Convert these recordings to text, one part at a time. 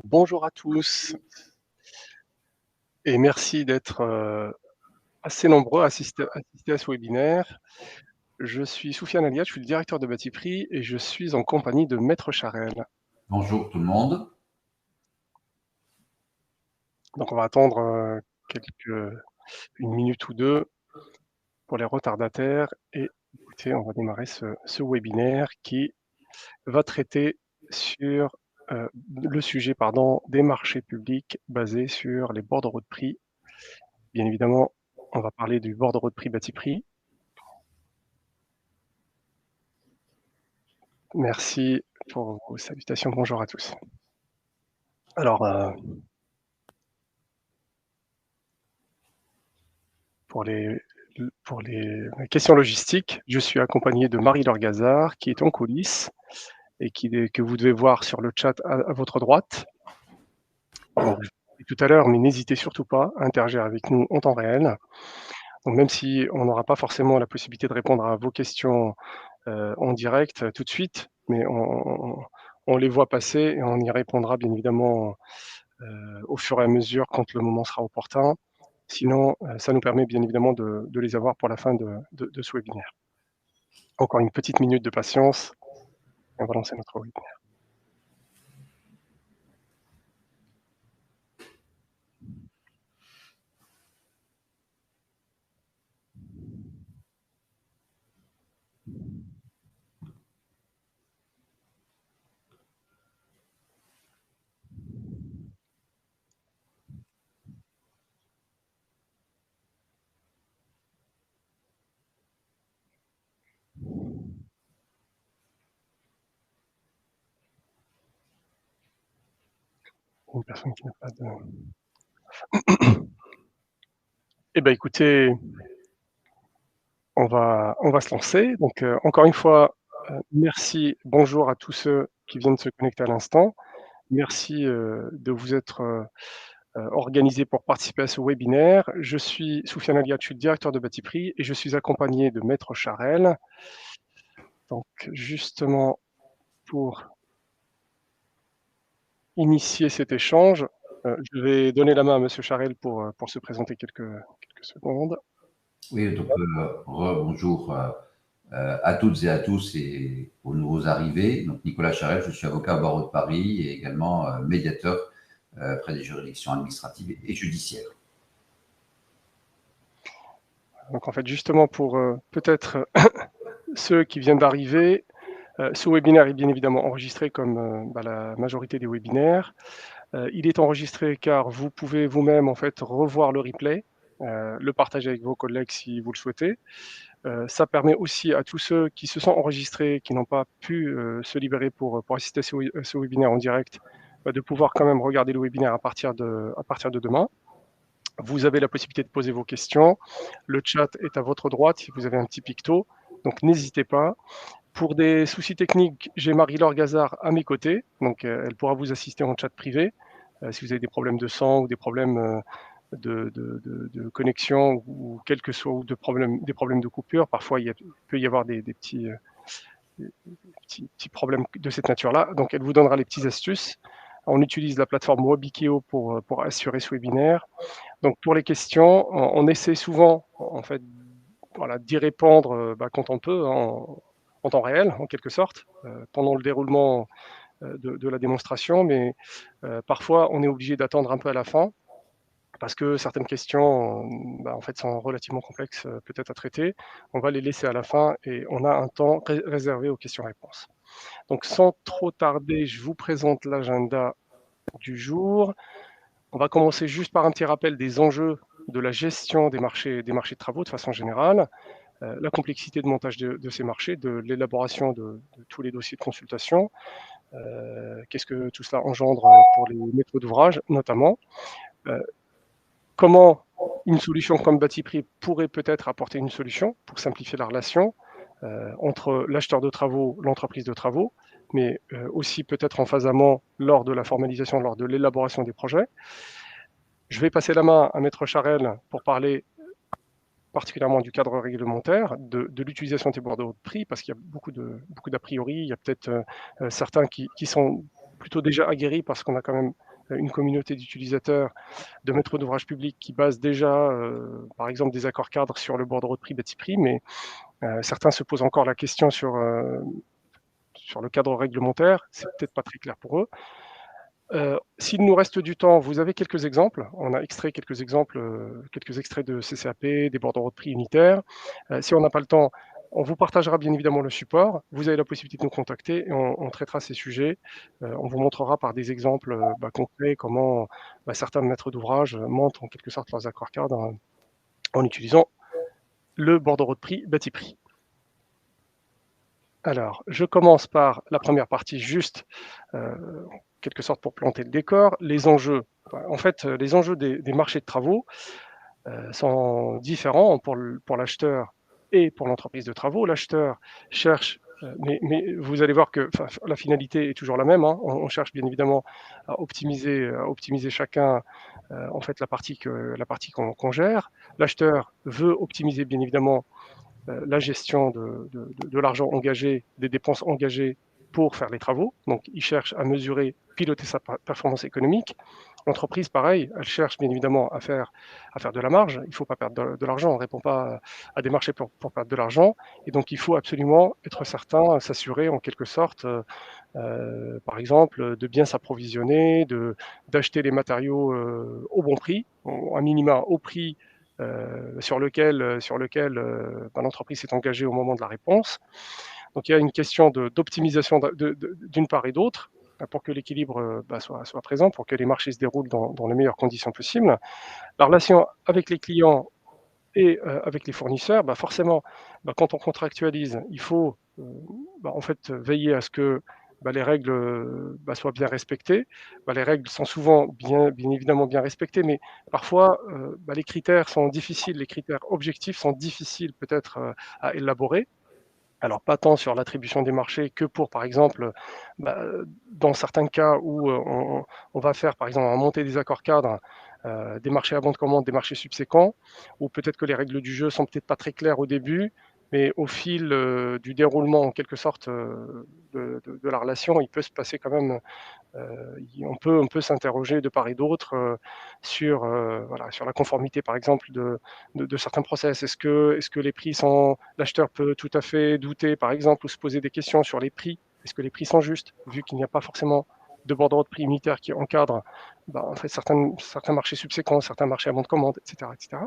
Bonjour à tous et merci d'être, assez nombreux à assister à ce webinaire. Je suis Soufiane Alia, je suis le directeur de Batiprix et je suis en compagnie de Maître Charel. Bonjour tout le monde. Donc on va attendre, une minute ou 2 pour les retardataires et écoutez, on va démarrer ce webinaire qui va traiter sur, le sujet, des marchés publics basés sur les bordereaux de prix. Bien évidemment, on va parler du bordereau de prix Batiprix. Merci pour vos salutations. Bonjour à tous. Alors, pour les pour les questions logistiques, je suis accompagné de Marie-Laure Gazard qui est en coulisses et que vous devez voir sur le chat à votre droite. Donc je l'ai dit tout à l'heure, mais n'hésitez surtout pas à interagir avec nous en temps réel. Donc même si on n'aura pas forcément la possibilité de répondre à vos questions, en direct, tout de suite, mais on les voit passer et on y répondra bien évidemment, au fur et à mesure quand le moment sera opportun. Sinon, ça nous permet bien évidemment de les avoir pour la fin de ce webinaire. Encore une petite minute de patience et on va lancer notre webinaire. Une personne qui n'a pas de eh ben, écoutez, on va se lancer. Donc, encore une fois, merci, bonjour à tous ceux qui viennent se connecter à l'instant. Merci, de vous être, organisés pour participer à ce webinaire. Je suis Soufiane Alia, je suis le directeur de Batiprix et je suis accompagné de Maître Charel. Donc justement pour initier cet échange, je vais donner la main à monsieur Charel pour se présenter quelques secondes. Oui, donc bonjour à toutes et à tous et aux nouveaux arrivés. Donc Nicolas Charel, je suis avocat au barreau de Paris et également médiateur près des juridictions administratives et judiciaires. Donc en fait justement pour, peut-être ceux qui viennent d'arriver, ce webinaire est bien évidemment enregistré comme, la majorité des webinaires. Il est enregistré car vous pouvez vous-même en fait revoir le replay, le partager avec vos collègues si vous le souhaitez. Ça permet aussi à tous ceux qui se sont enregistrés, qui n'ont pas pu, se libérer pour assister à ce webinaire en direct, de pouvoir quand même regarder le webinaire à partir de demain. Vous avez la possibilité de poser vos questions. Le chat est à votre droite si vous avez un petit picto, donc n'hésitez pas. Pour des soucis techniques, j'ai Marie-Laure Gazard à mes côtés, donc elle pourra vous assister en chat privé, si vous avez des problèmes de son ou des problèmes, de connexion ou quel que soit ou des problèmes de coupure. Parfois, il peut y avoir des petits problèmes de cette nature-là. Donc, elle vous donnera les petites astuces. On utilise la plateforme Webikeo pour assurer ce webinaire. Donc, pour les questions, on essaie souvent, en fait, voilà, d'y répondre quand on peut, en temps réel, en quelque sorte, pendant le déroulement de la démonstration. Mais parfois, on est obligé d'attendre un peu à la fin parce que certaines questions, en fait, sont relativement complexes, peut-être à traiter. On va les laisser à la fin et on a un temps réservé aux questions-réponses. Donc sans trop tarder, je vous présente l'agenda du jour. On va commencer juste par un petit rappel des enjeux de la gestion des marchés de travaux de façon générale, la complexité de montage de ces marchés, de l'élaboration de tous les dossiers de consultation, qu'est-ce que tout cela engendre pour les maîtres d'ouvrage notamment, comment une solution comme Batiprix pourrait peut-être apporter une solution pour simplifier la relation entre l'acheteur de travaux, l'entreprise de travaux, mais aussi peut-être en phase amont lors de la formalisation, lors de l'élaboration des projets. Je vais passer la main à Maître Charel pour parler particulièrement du cadre réglementaire, de l'utilisation des bordereaux de prix, parce qu'il y a beaucoup d'a priori, il y a peut-être certains qui sont plutôt déjà aguerris parce qu'on a quand même une communauté d'utilisateurs, de maîtres d'ouvrage publics qui basent déjà, par exemple, des accords cadres sur le bordereau de prix, bâti prix, mais certains se posent encore la question sur le cadre réglementaire, c'est peut-être pas très clair pour eux. S'il nous reste du temps, vous avez quelques exemples. On a extrait quelques exemples, quelques extraits de CCAP, des bordereaux de prix unitaires. Si on n'a pas le temps, on vous partagera bien évidemment le support. Vous avez la possibilité de nous contacter et on traitera ces sujets. On vous montrera par des exemples concrets comment certains maîtres d'ouvrage montent en quelque sorte leurs accords cadres en utilisant le bordereau de prix bâti prix. Alors, je commence par la première partie juste en quelque sorte pour planter le décor, les enjeux. En fait, les enjeux des marchés de travaux sont différents pour l'acheteur et pour l'entreprise de travaux. L'acheteur cherche, mais vous allez voir que la finalité est toujours la même. Hein. On cherche bien évidemment à optimiser chacun en fait la partie qu'on gère. L'acheteur veut optimiser bien évidemment la gestion de l'argent engagé, des dépenses engagées pour faire les travaux. Donc, il cherche à mesurer, piloter sa performance économique. L'entreprise, pareil, elle cherche bien évidemment à faire de la marge. Il ne faut pas perdre de l'argent. On ne répond pas à des marchés pour perdre de l'argent. Et donc, il faut absolument être certain, s'assurer en quelque sorte, par exemple, de bien s'approvisionner, d'acheter les matériaux au bon prix, à minima au prix sur lequel l'entreprise s'est engagée au moment de la réponse. Donc il y a une question d'optimisation d'une part et d'autre pour que l'équilibre soit présent, pour que les marchés se déroulent dans les meilleures conditions possibles. La relation avec les clients et avec les fournisseurs, forcément, quand on contractualise, il faut en fait veiller à ce que les règles soient bien respectées. Les règles sont souvent bien évidemment bien respectées, mais parfois les critères sont difficiles, les critères objectifs sont difficiles peut-être à élaborer. Alors pas tant sur l'attribution des marchés que pour, par exemple, bah, dans certains cas où on va faire, par exemple, on va monter des accords cadres, des marchés à bon de commande, des marchés subséquents, où peut-être que les règles du jeu sont peut-être pas très claires au début, mais au fil du déroulement, en quelque sorte, de la relation, il peut se passer quand même on peut s'interroger de part et d'autre sur, sur la conformité, par exemple, de certains process. Est-ce que les prix sont... L'acheteur peut tout à fait douter, par exemple, ou se poser des questions sur les prix. Est-ce que les prix sont justes, vu qu'il n'y a pas forcément de bordereau de prix unitaire qui encadre en fait, certains marchés subséquents, certains marchés à bon de commande, etc., etc.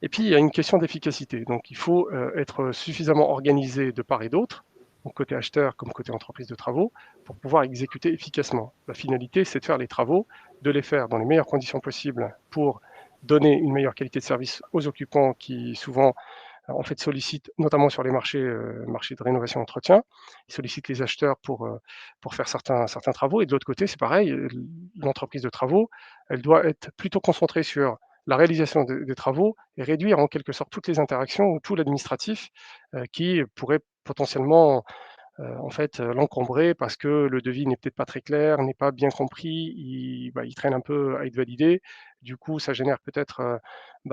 Et puis, il y a une question d'efficacité. Donc, il faut être suffisamment organisé de part et d'autre, donc côté acheteur comme côté entreprise de travaux, pour pouvoir exécuter efficacement. La finalité, c'est de faire les travaux, de les faire dans les meilleures conditions possibles pour donner une meilleure qualité de service aux occupants qui souvent en fait sollicitent, notamment sur les marchés de rénovation et entretien, ils sollicitent les acheteurs pour faire certains travaux. Et de l'autre côté, c'est pareil, l'entreprise de travaux, elle doit être plutôt concentrée sur la réalisation des travaux et réduire en quelque sorte toutes les interactions ou tout l'administratif qui pourrait potentiellement en fait l'encombrer parce que le devis n'est peut-être pas très clair, n'est pas bien compris, il traîne un peu à être validé. Du coup, ça génère peut-être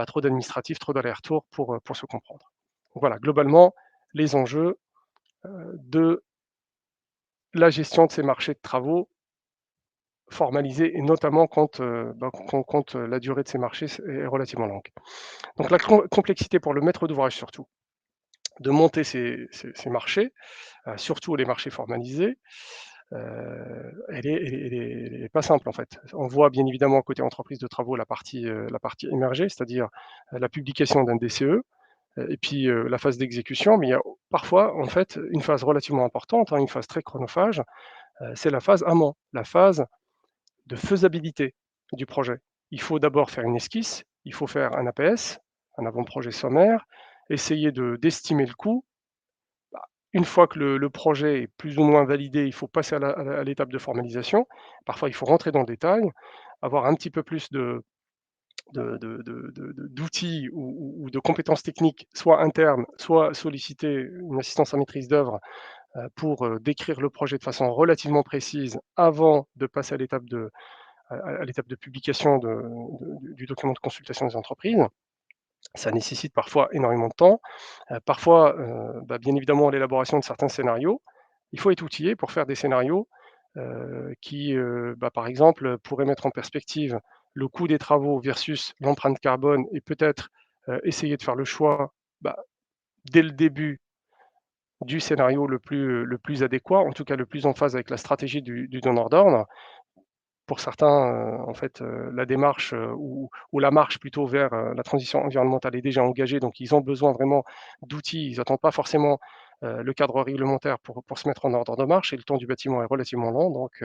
trop d'administratif, trop d'allers-retours pour se comprendre. Donc voilà, globalement, les enjeux de la gestion de ces marchés de travaux formalisés et notamment quand la durée de ces marchés est relativement longue. Donc la complexité pour le maître d'ouvrage surtout, de monter ces marchés, surtout les marchés formalisés, elle est pas simple en fait. On voit bien évidemment côté entreprise de travaux la partie émergée, c'est-à-dire la publication d'un DCE, et puis la phase d'exécution, mais il y a parfois en fait une phase relativement importante, hein, une phase très chronophage, c'est la phase amont, la phase de faisabilité du projet. Il faut d'abord faire une esquisse, il faut faire un APS, un avant-projet sommaire, essayer d'estimer le coût. Une fois que le projet est plus ou moins validé, il faut passer à l'étape de formalisation. Parfois, il faut rentrer dans le détail, avoir un petit peu plus d'outils ou de compétences techniques, soit internes, soit solliciter une assistance à maîtrise d'œuvre pour décrire le projet de façon relativement précise avant de passer à l'étape de publication du document de consultation des entreprises. Ça nécessite parfois énormément de temps. Parfois, bien évidemment, l'élaboration de certains scénarios. Il faut être outillé pour faire des scénarios qui, par exemple, pourrait mettre en perspective le coût des travaux versus l'empreinte carbone et peut-être, essayer de faire le choix, bah, dès le début du scénario le plus adéquat, en tout cas le plus en phase avec la stratégie du donneur d'ordre. Pour certains, en fait, la démarche, ou la marche plutôt vers, la transition environnementale est déjà engagée, donc ils ont besoin vraiment d'outils. Ils n'attendent pas forcément, le cadre réglementaire pour se mettre en ordre de marche et le temps du bâtiment est relativement lent, donc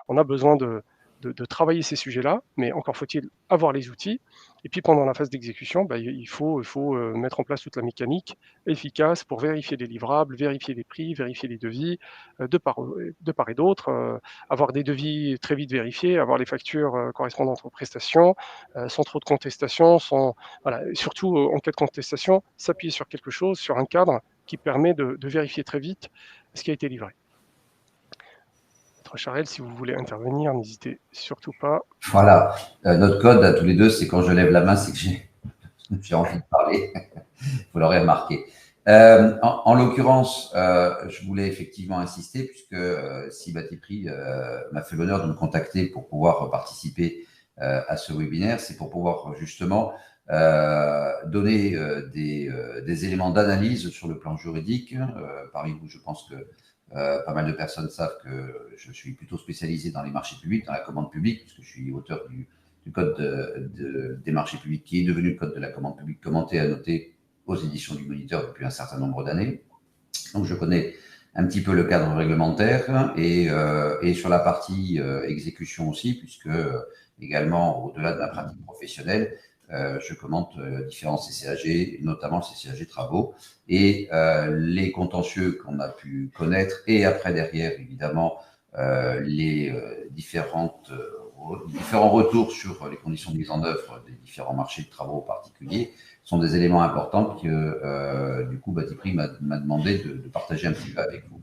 on a besoin de travailler ces sujets-là, mais encore faut-il avoir les outils. Et puis pendant la phase d'exécution, il faut, mettre en place toute la mécanique efficace pour vérifier les livrables, vérifier les prix, vérifier les devis, de part et d'autre, avoir des devis très vite vérifiés, avoir les factures, correspondantes aux prestations, sans trop de contestation, sans voilà, et surtout, en cas de contestation, s'appuyer sur quelque chose, sur un cadre qui permet de vérifier très vite ce qui a été livré. Maître Charel, si vous voulez intervenir, n'hésitez surtout pas. Voilà. Notre code à tous les deux, c'est quand je lève la main, c'est que j'ai envie de parler. Vous l'aurez remarqué. En l'occurrence, je voulais effectivement insister puisque si Batiprix m'a fait l'honneur de me contacter pour pouvoir participer à ce webinaire, c'est pour pouvoir justement donner des éléments d'analyse sur le plan juridique. Parmi vous, je pense que pas mal de personnes savent que je suis plutôt spécialisé dans les marchés publics, dans la commande publique, puisque je suis auteur du code des marchés publics qui est devenu le code de la commande publique commenté et annoté aux éditions du Moniteur depuis un certain nombre d'années. Donc je connais un petit peu le cadre réglementaire et sur la partie exécution aussi, puisque également au-delà de la pratique professionnelle, je commente différents CCAG, notamment le CCAG travaux, et les contentieux qu'on a pu connaître, et après derrière, évidemment, les différents retours sur les conditions de mise en œuvre des différents marchés de travaux particuliers sont des éléments importants que, du coup, Batiprix m'a demandé de partager un petit peu avec vous.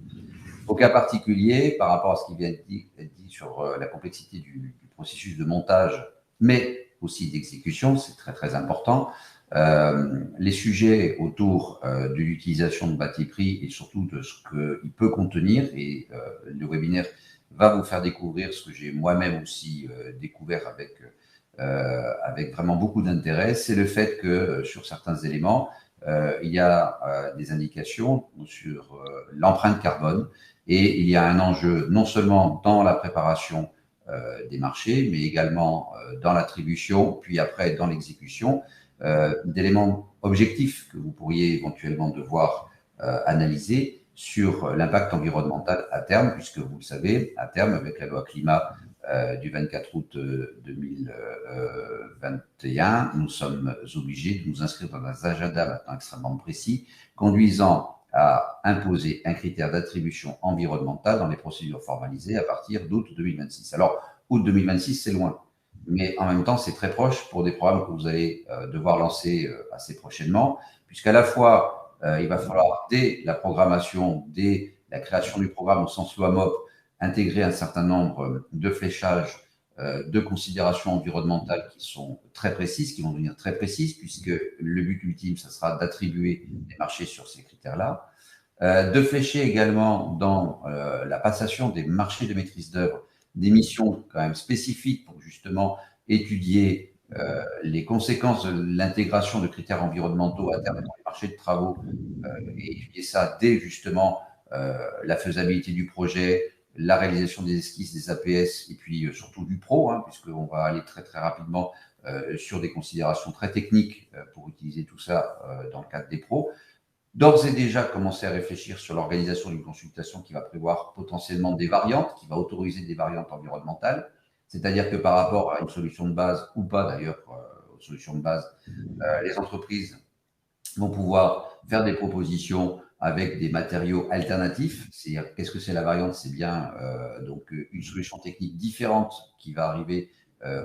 Au cas particulier, par rapport à ce qui vient d'être dit sur la complexité du processus de montage, mais aussi d'exécution, c'est très très important. Les sujets autour de l'utilisation de Batiprix et surtout de ce qu'il peut contenir, et le webinaire va vous faire découvrir ce que j'ai moi-même aussi découvert avec vraiment beaucoup d'intérêt, c'est le fait que sur certains éléments, il y a des indications sur l'empreinte carbone et il y a un enjeu non seulement dans la préparation des marchés, mais également dans l'attribution, puis après dans l'exécution, d'éléments objectifs que vous pourriez éventuellement devoir analyser sur l'impact environnemental à terme, puisque vous le savez, à terme, avec la loi climat du 24 août 2021, nous sommes obligés de nous inscrire dans un agenda maintenant extrêmement précis, conduisant à imposer un critère d'attribution environnementale dans les procédures formalisées à partir d'août 2026. Alors, août 2026, c'est loin, mais en même temps, c'est très proche pour des programmes que vous allez devoir lancer assez prochainement, puisqu'à la fois, il va falloir, dès la programmation, dès la création du programme au sens loi MOP, intégrer un certain nombre de fléchages, de considérations environnementales qui sont très précises, qui vont devenir très précises, puisque le but ultime, ça sera d'attribuer des marchés sur ces critères-là. De flécher également dans la passation des marchés de maîtrise d'œuvre des missions quand même spécifiques pour justement étudier les conséquences de l'intégration de critères environnementaux à terme dans les marchés de travaux et étudier ça dès justement la faisabilité du projet, la réalisation des esquisses, des APS et puis surtout du pro, hein, puisqu'on va aller très très rapidement sur des considérations très techniques pour utiliser tout ça dans le cadre des pros. D'ores et déjà commencer à réfléchir sur l'organisation d'une consultation qui va prévoir potentiellement des variantes, qui va autoriser des variantes environnementales, c'est-à-dire que par rapport à une solution de base, ou pas d'ailleurs, aux solutions de base, les entreprises vont pouvoir faire des propositions avec des matériaux alternatifs. C'est-à-dire, qu'est-ce que c'est la variante? C'est bien donc une solution technique différente qui va arriver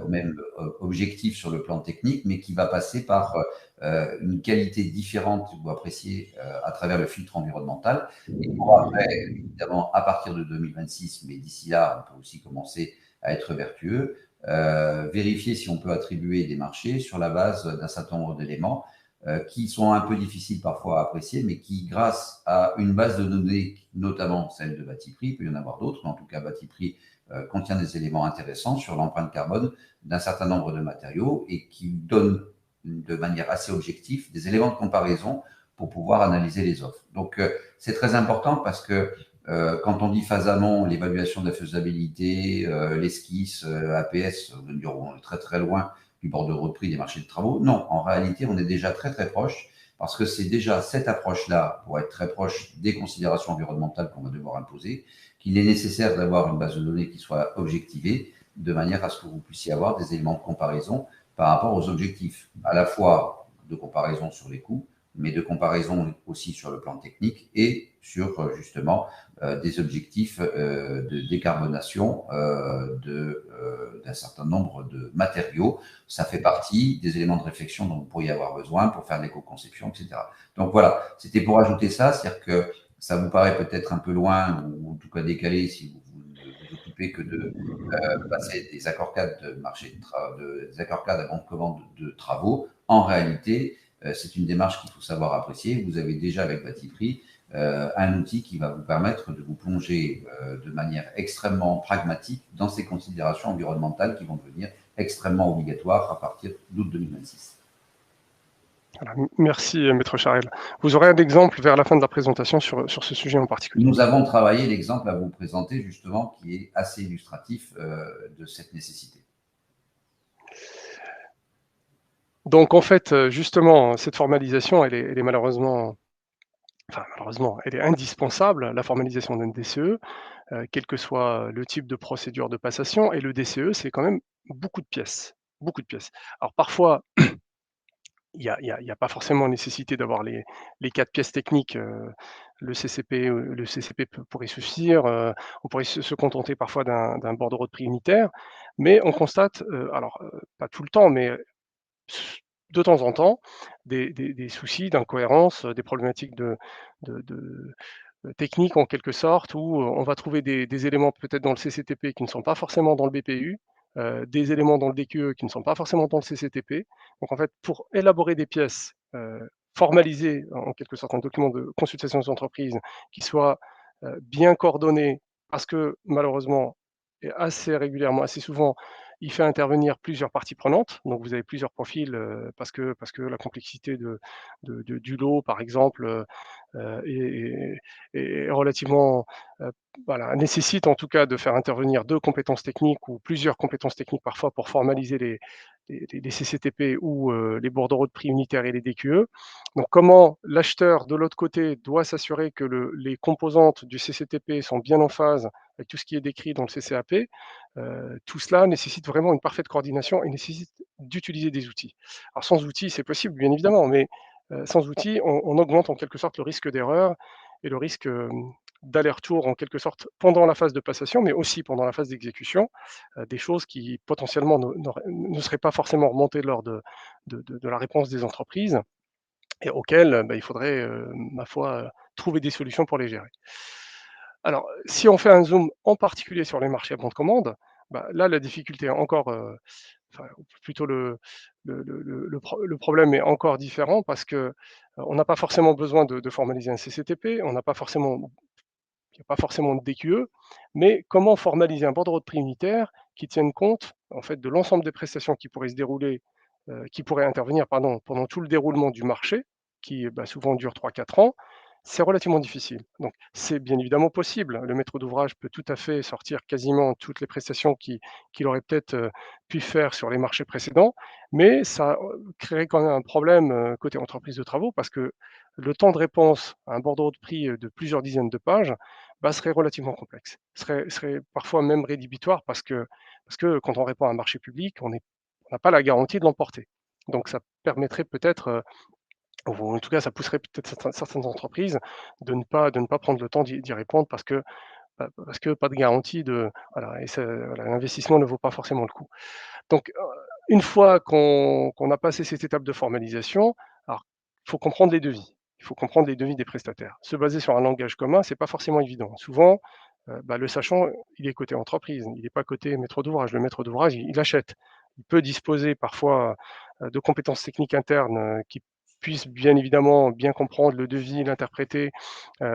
au même objectif sur le plan technique, mais qui va passer par une qualité différente que vous appréciez à travers le filtre environnemental. Et pour après, évidemment, à partir de 2026, mais d'ici là, on peut aussi commencer à être vertueux, vérifier si on peut attribuer des marchés sur la base d'un certain nombre d'éléments qui sont un peu difficiles parfois à apprécier, mais qui, grâce à une base de données, notamment celle de Batiprix, il peut y en avoir d'autres, mais en tout cas Batiprix contient des éléments intéressants sur l'empreinte carbone d'un certain nombre de matériaux et qui donne de manière assez objective des éléments de comparaison pour pouvoir analyser les offres. Donc c'est très important parce que quand on dit phase amont, l'évaluation de la faisabilité, l'esquisse, APS, on est très très loin du bordereau de prix des marchés de travaux. Non, en réalité, on est déjà très très proche parce que c'est déjà cette approche-là, pour être très proche des considérations environnementales qu'on va devoir imposer, qu'il est nécessaire d'avoir une base de données qui soit objectivée de manière à ce que vous puissiez avoir des éléments de comparaison par rapport aux objectifs, à la fois de comparaison sur les coûts, mais de comparaison aussi sur le plan technique et sur justement des objectifs de décarbonation d'un certain nombre de matériaux. Ça fait partie des éléments de réflexion dont vous pourriez avoir besoin pour faire de l'éco-conception, etc. Donc voilà, c'était pour ajouter ça, c'est-à-dire que ça vous paraît peut-être un peu loin ou en tout cas décalé si vous ne vous occupez que de passer des accords cadres de marché des accords cadres à bon de commande de travaux. En réalité, c'est une démarche qu'il faut savoir apprécier. Vous avez déjà avec Batiprix un outil qui va vous permettre de vous plonger de manière extrêmement pragmatique dans ces considérations environnementales qui vont devenir extrêmement obligatoires à partir d'août 2026. Voilà, merci, Maître Charel. Vous aurez un exemple vers la fin de la présentation sur ce sujet en particulier. Nous avons travaillé l'exemple à vous présenter justement qui est assez illustratif de cette nécessité. Donc en fait, justement, cette formalisation, elle est malheureusement, elle est indispensable, la formalisation d'un DCE, quel que soit le type de procédure de passation. Et le DCE, c'est quand même beaucoup de pièces, beaucoup de pièces. Alors parfois, il y a pas forcément nécessité d'avoir les 4 pièces techniques, le CCP pourrait suffire, on pourrait se contenter parfois d'un bordereau de prix unitaire, mais on constate, pas tout le temps, mais de temps en temps, des soucis d'incohérence, des problématiques de techniques en quelque sorte, où on va trouver des éléments peut-être dans le CCTP qui ne sont pas forcément dans le BPU, des éléments dans le DQE qui ne sont pas forcément dans le CCTP. Donc en fait, pour élaborer des pièces, formaliser en quelque sorte un document de consultation des entreprises qui soit, bien coordonné, parce que malheureusement et assez régulièrement, assez souvent, il fait intervenir plusieurs parties prenantes. Donc vous avez plusieurs profils, parce que la complexité du lot par exemple, est relativement, heu, voilà, nécessite en tout cas de faire intervenir 2 compétences techniques ou plusieurs compétences techniques parfois pour formaliser les CCTP ou, les bordereaux de prix unitaires et les DQE. Donc comment l'acheteur de l'autre côté doit s'assurer que les composantes du CCTP sont bien en phase avec tout ce qui est décrit dans le CCAP, tout cela nécessite vraiment une parfaite coordination et nécessite d'utiliser des outils. Alors sans outils, c'est possible bien évidemment, mais sans outils, on augmente en quelque sorte le risque d'erreur et le risque, d'aller-retour en quelque sorte pendant la phase de passation, mais aussi pendant la phase d'exécution, des choses qui potentiellement ne seraient pas forcément remontées lors de la réponse des entreprises et auxquelles, il faudrait, ma foi, trouver des solutions pour les gérer. Alors, si on fait un zoom en particulier sur les marchés à bon de commande, là la difficulté est encore, enfin, ou plutôt le problème est encore différent parce que, on n'a pas forcément besoin de formaliser un CCTP, on n'a pas forcément il n'y a pas forcément de DQE, mais comment formaliser un bordereau de prix unitaire qui tienne compte, en fait, de l'ensemble des prestations qui pourraient se dérouler, qui pourraient intervenir, pardon, pendant tout le déroulement du marché, qui, souvent dure 3 4 ans, c'est relativement difficile. Donc c'est bien évidemment possible. Le maître d'ouvrage peut tout à fait sortir quasiment toutes les prestations qu'il aurait peut-être, pu faire sur les marchés précédents, mais ça, créerait quand même un problème, côté entreprise de travaux parce que le temps de réponse à un bordereau de prix, de plusieurs dizaines de pages, serait relativement complexe. Serait parfois même rédhibitoire parce que quand on répond à un marché public, on n'a pas la garantie de l'emporter. Donc ça permettrait peut-être, ou en tout cas ça pousserait peut-être certaines entreprises de ne pas prendre le temps d'y répondre parce que pas de garantie de voilà et voilà, l'investissement ne vaut pas forcément le coup. Donc, une fois qu'on a passé cette étape de formalisation, alors il faut comprendre les devis. Il faut comprendre les devis des prestataires. Se baser sur un langage commun, c'est pas forcément évident. Souvent, le sachant, il est côté entreprise, il n'est pas côté maître d'ouvrage. Le maître d'ouvrage, il achète. Il peut disposer parfois, de compétences techniques internes, qui puisse bien évidemment bien comprendre le devis, l'interpréter,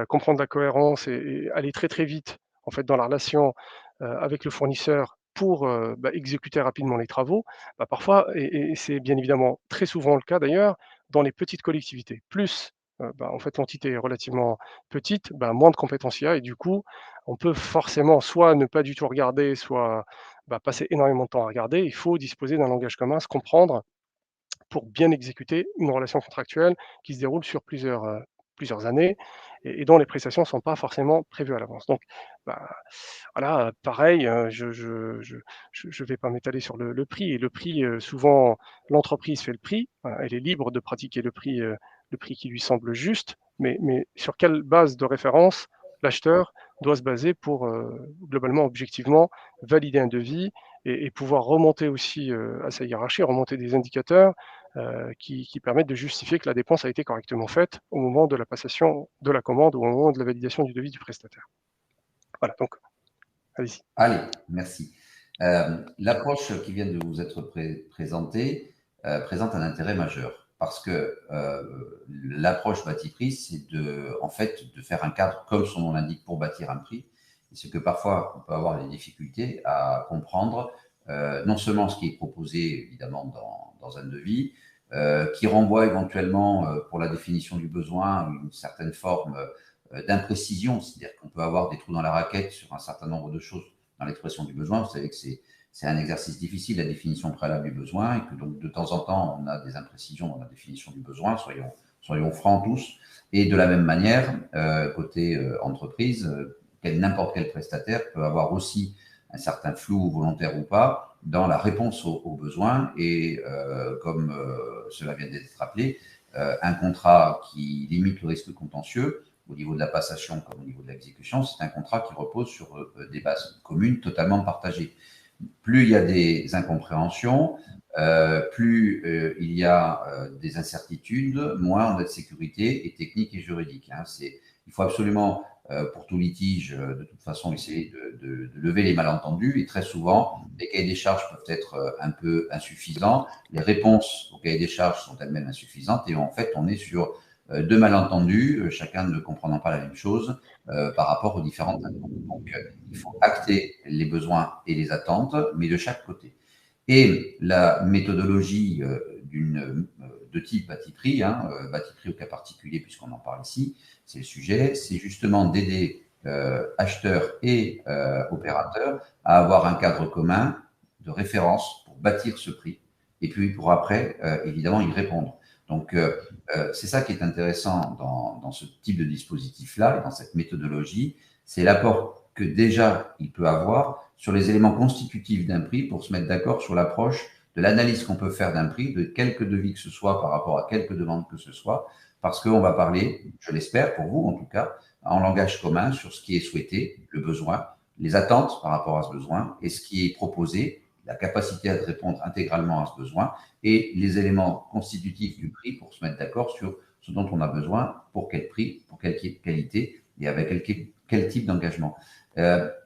comprendre la cohérence et aller très, très vite en fait dans la relation, avec le fournisseur pour, exécuter rapidement les travaux. Parfois et c'est bien évidemment très souvent le cas d'ailleurs dans les petites collectivités. Plus, en fait l'entité est relativement petite, moins de compétences il y a et du coup, on peut forcément soit ne pas du tout regarder, soit, passer énormément de temps à regarder. Il faut disposer d'un langage commun, se comprendre pour bien exécuter une relation contractuelle qui se déroule sur plusieurs années et dont les prestations ne sont pas forcément prévues à l'avance. Donc, bah, voilà, pareil, je vais pas m'étaler sur le prix et le prix, souvent l'entreprise fait le prix, elle est libre de pratiquer le prix qui lui semble juste, mais sur quelle base de référence l'acheteur doit se baser pour, globalement, objectivement, valider un devis et pouvoir remonter aussi, à sa hiérarchie, remonter des indicateurs, qui permettent de justifier que la dépense a été correctement faite au moment de la passation de la commande ou au moment de la validation du devis du prestataire. Voilà, donc allez-y. Allez, merci. L'approche qui vient de vous être présentée présente un intérêt majeur parce que l'approche bâti-prix, c'est en fait de faire un cadre comme son nom l'indique pour bâtir un prix. Et c'est que parfois, on peut avoir des difficultés à comprendre non seulement ce qui est proposé évidemment dans un devis, qui renvoie éventuellement pour la définition du besoin une certaine forme d'imprécision, c'est-à-dire qu'on peut avoir des trous dans la raquette sur un certain nombre de choses dans l'expression du besoin. Vous savez que c'est un exercice difficile, la définition préalable du besoin, et que donc de temps en temps, on a des imprécisions dans la définition du besoin, soyons francs tous. Et de la même manière, côté entreprise, n'importe quel prestataire peut avoir aussi un certain flou, volontaire ou pas, dans la réponse aux besoins. Et comme cela vient d'être rappelé, un contrat qui limite le risque contentieux, au niveau de la passation comme au niveau de l'exécution, c'est un contrat qui repose sur des bases communes totalement partagées. Plus il y a des incompréhensions, plus il y a des incertitudes, moins on a de sécurité et technique et juridique. Il faut absolument, pour tout litige, de toute façon, essayer de lever les malentendus. Et très souvent, les cahiers des charges peuvent être un peu insuffisants. Les réponses aux cahiers des charges sont elles-mêmes insuffisantes. Et en fait, on est sur deux malentendus, chacun ne comprenant pas la même chose par rapport aux différentes attentes. Donc, il faut acter les besoins et les attentes, mais de chaque côté. Et la méthodologie de type bâti-prix, bâti-prix au cas particulier, puisqu'on en parle ici, c'est le sujet, c'est justement d'aider acheteurs et opérateurs à avoir un cadre commun de référence pour bâtir ce prix, et puis pour après, évidemment, y répondre. Donc, c'est ça qui est intéressant dans ce type de dispositif-là, dans cette méthodologie, c'est l'apport que déjà il peut avoir sur les éléments constitutifs d'un prix pour se mettre d'accord sur l'approche de l'analyse qu'on peut faire d'un prix, de quelque devis que ce soit par rapport à quelque demande que ce soit, parce qu'on va parler, je l'espère pour vous en tout cas, en langage commun sur ce qui est souhaité, le besoin, les attentes par rapport à ce besoin et ce qui est proposé, la capacité à répondre intégralement à ce besoin et les éléments constitutifs du prix pour se mettre d'accord sur ce dont on a besoin, pour quel prix, pour quelle qualité et avec quel type d'engagement.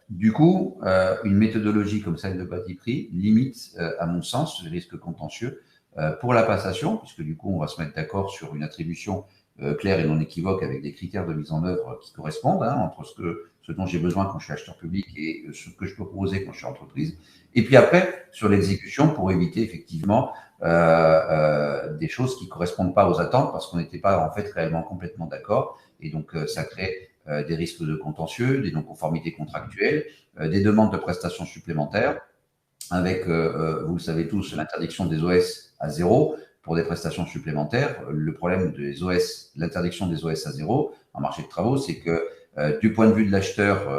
Du coup, une méthodologie comme celle de bâti-prix limite, à mon sens, le risque contentieux pour la passation, puisque du coup, on va se mettre d'accord sur une attribution claire et non équivoque avec des critères de mise en œuvre qui correspondent entre ce dont j'ai besoin quand je suis acheteur public et ce que je peux proposer quand je suis entreprise. Et puis après, sur l'exécution, pour éviter effectivement des choses qui ne correspondent pas aux attentes parce qu'on n'était pas en fait réellement complètement d'accord. Et donc, ça crée des risques de contentieux, des non-conformités contractuelles, des demandes de prestations supplémentaires, avec, vous le savez tous, l'interdiction des OS à zéro pour des prestations supplémentaires. Le problème des OS, l'interdiction des OS à zéro en marché de travaux, c'est que du point de vue de l'acheteur,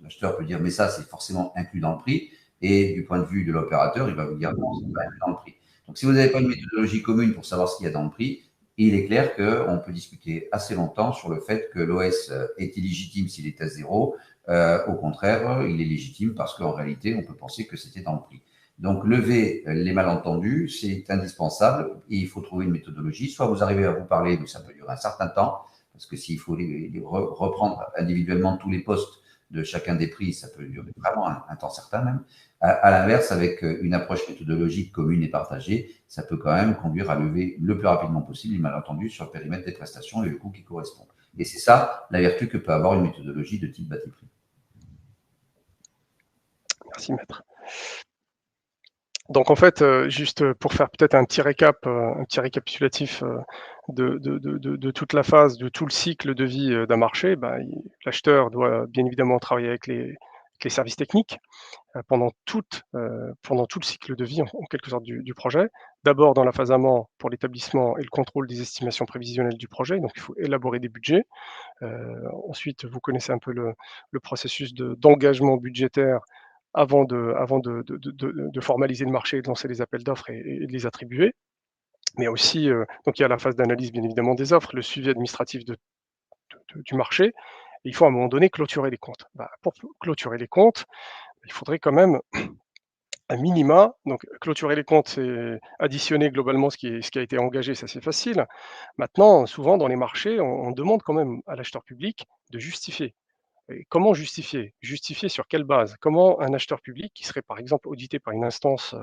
l'acheteur peut dire mais ça c'est forcément inclus dans le prix, et du point de vue de l'opérateur, il va vous dire non, c'est pas inclus dans le prix. Donc si vous n'avez pas une méthodologie commune pour savoir ce qu'il y a dans le prix, il est clair qu'on peut discuter assez longtemps sur le fait que l'OS est illégitime s'il est à zéro. Au contraire, il est légitime parce qu'en réalité, on peut penser que c'était dans le prix. Donc, lever les malentendus, c'est indispensable et il faut trouver une méthodologie. Soit vous arrivez à vous parler, mais ça peut durer un certain temps, parce que s'il faut reprendre individuellement tous les postes de chacun des prix, ça peut durer vraiment un temps certain même. À l'inverse, avec une approche méthodologique commune et partagée, ça peut quand même conduire à lever le plus rapidement possible les malentendus sur le périmètre des prestations et le coût qui correspond. Et c'est ça la vertu que peut avoir une méthodologie de type bâti-prix. Merci, maître. Donc en fait, juste pour faire peut-être un petit récapitulatif de toute la phase, de tout le cycle de vie d'un marché, l'acheteur doit bien évidemment travailler avec les services techniques pendant tout le cycle de vie, en quelque sorte, du projet. D'abord dans la phase amont pour l'établissement et le contrôle des estimations prévisionnelles du projet, donc il faut élaborer des budgets. Ensuite, vous connaissez un peu le processus d'engagement budgétaire avant de formaliser le marché, de lancer les appels d'offres et de les attribuer. Mais aussi, donc il y a la phase d'analyse bien évidemment des offres, le suivi administratif du marché. Et il faut à un moment donné clôturer les comptes. Pour clôturer les comptes, il faudrait quand même un minima, donc clôturer les comptes, c'est additionner globalement ce qui a été engagé, ça c'est facile. Maintenant, souvent dans les marchés, on demande quand même à l'acheteur public de justifier. Et comment justifier? Justifier sur quelle base? Comment un acheteur public qui serait par exemple audité par une instance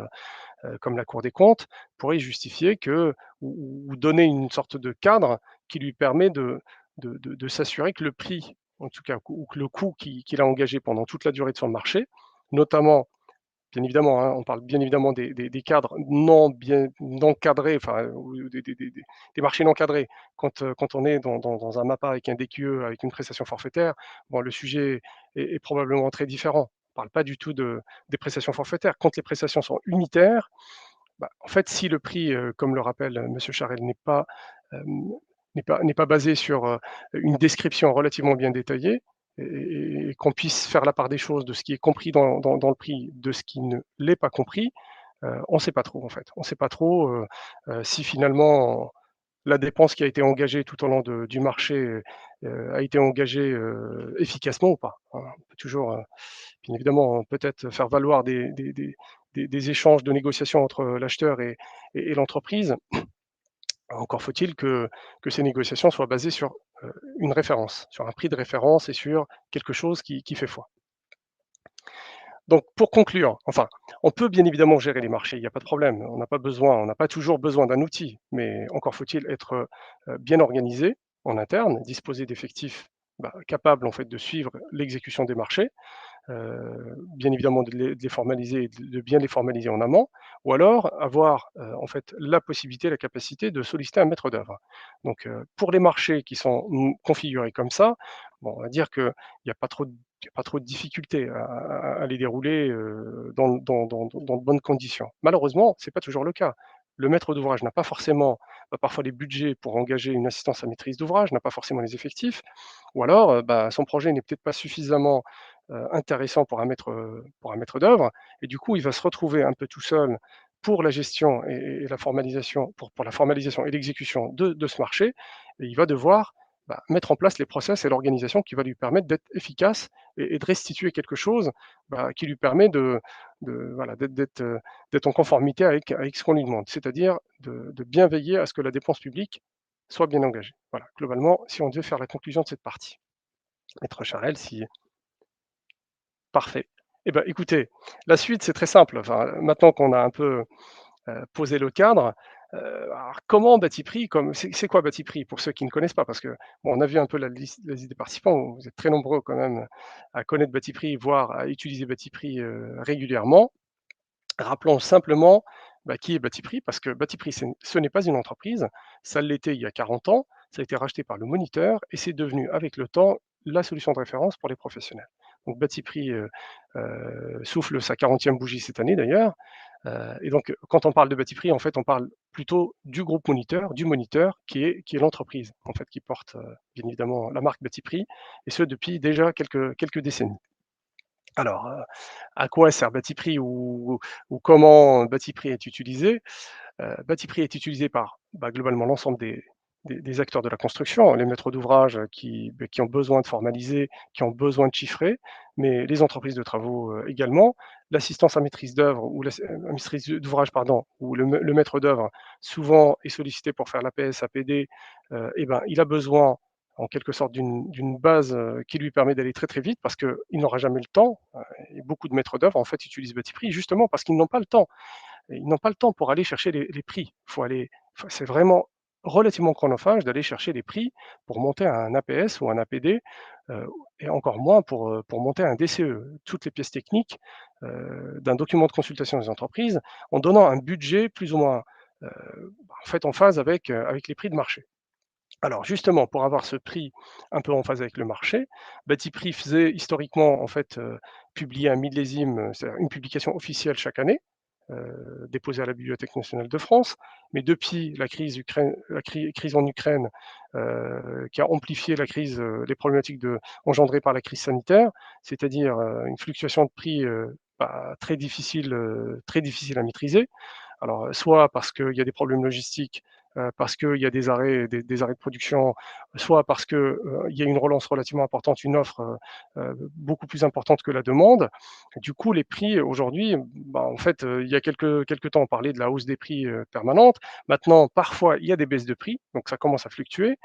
comme la Cour des comptes pourrait justifier ou donner une sorte de cadre qui lui permet de s'assurer que le prix, en tout cas, ou que le coût qu'il a engagé pendant toute la durée de son marché, notamment, bien évidemment, on parle bien évidemment des cadres non cadrés, enfin, ou des marchés non cadrés. Quand on est dans un MAPA avec un DQE, avec une prestation forfaitaire, bon, le sujet est probablement très différent. On ne parle pas du tout des prestations forfaitaires. Quand les prestations sont unitaires, en fait, si le prix, comme le rappelle Monsieur Charel, n'est pas basé sur une description relativement bien détaillée et qu'on puisse faire la part des choses de ce qui est compris dans le prix, de ce qui ne l'est pas compris, on ne sait pas trop en fait. On ne sait pas trop si finalement la dépense qui a été engagée tout au long du marché a été engagée efficacement ou pas, hein. On peut toujours, bien évidemment, peut-être faire valoir des échanges de négociations entre l'acheteur et l'entreprise. Encore faut-il que ces négociations soient basées sur une référence, sur un prix de référence et sur quelque chose qui fait foi. Donc pour conclure, enfin, on peut bien évidemment gérer les marchés, il n'y a pas de problème. On n'a pas toujours besoin d'un outil, mais encore faut-il être bien organisé en interne, disposer d'effectifs capables en fait de suivre l'exécution des marchés, bien évidemment de les formaliser et de bien les formaliser en amont, ou alors avoir en fait la possibilité, la capacité de solliciter un maître d'œuvre. Donc pour les marchés qui sont configurés comme ça, bon, on va dire qu'il n'y a pas trop de difficultés à les dérouler dans de bonnes conditions. Malheureusement, ce n'est pas toujours le cas. Le maître d'ouvrage n'a pas forcément parfois les budgets pour engager une assistance à maîtrise d'ouvrage, n'a pas forcément les effectifs, ou alors son projet n'est peut-être pas suffisamment intéressant pour un maître d'œuvre, et du coup, il va se retrouver un peu tout seul pour la gestion et la formalisation, pour la formalisation et l'exécution de ce marché, et il va devoir mettre en place les process et l'organisation qui va lui permettre d'être efficace et de restituer quelque chose qui lui permet voilà, d'être en conformité avec ce qu'on lui demande, c'est-à-dire de bien veiller à ce que la dépense publique soit bien engagée. Voilà, globalement, si on devait faire la conclusion de cette partie. Maître Charel, si parfait. Eh ben, écoutez, la suite, c'est très simple. Enfin, maintenant qu'on a un peu posé le cadre, alors comment Batiprix, c'est quoi Batiprix pour ceux qui ne connaissent pas? Parce que bon, on a vu un peu la liste des participants, vous êtes très nombreux quand même à connaître Batiprix, voire à utiliser Batiprix régulièrement. Rappelons simplement qui est Batiprix, parce que Batiprix, ce n'est pas une entreprise, ça l'était il y a 40 ans, ça a été racheté par le Moniteur et c'est devenu avec le temps la solution de référence pour les professionnels. Donc Batiprix souffle sa 40e bougie cette année d'ailleurs. Et donc quand on parle de Batiprix, en fait on parle plutôt du groupe Moniteur, du Moniteur qui est l'entreprise en fait qui porte bien évidemment la marque Batiprix, et ce depuis déjà quelques décennies. Alors, à quoi sert Batiprix ou comment Batiprix est utilisé? Batiprix est utilisé par, globalement l'ensemble des acteurs de la construction, les maîtres d'ouvrage qui ont besoin de formaliser, qui ont besoin de chiffrer, mais les entreprises de travaux, également. L'assistance à maîtrise d'œuvre ou à maîtrise d'ouvrage pardon, ou le maître d'œuvre souvent est sollicité pour faire l'APS, APD, il a besoin en quelque sorte d'une base qui lui permet d'aller très très vite parce qu'il n'aura jamais le temps. Et beaucoup de maîtres d'œuvre en fait utilisent Batiprix justement parce qu'ils n'ont pas le temps. Et ils n'ont pas le temps pour aller chercher les prix. C'est vraiment relativement chronophage d'aller chercher les prix pour monter un APS ou un APD, et encore moins pour monter un DCE. Toutes les pièces techniques d'un document de consultation des entreprises en donnant un budget plus ou moins en fait en phase avec les prix de marché. Alors justement, pour avoir ce prix un peu en phase avec le marché, Batiprix faisait historiquement en fait publier un millésime, c'est-à-dire une publication officielle chaque année, déposée à la Bibliothèque nationale de France. Mais depuis crise en Ukraine, qui a amplifié les problématiques engendrées par la crise sanitaire, c'est-à-dire une fluctuation de prix très difficile à maîtriser. Alors, soit parce qu'il y a des problèmes logistiques, parce qu'il y a des arrêts de production, soit parce qu'il y a une relance relativement importante, une offre beaucoup plus importante que la demande. Du coup, les prix aujourd'hui, en fait, il y a quelques temps, on parlait de la hausse des prix permanente. Maintenant, parfois, il y a des baisses de prix, donc ça commence à fluctuer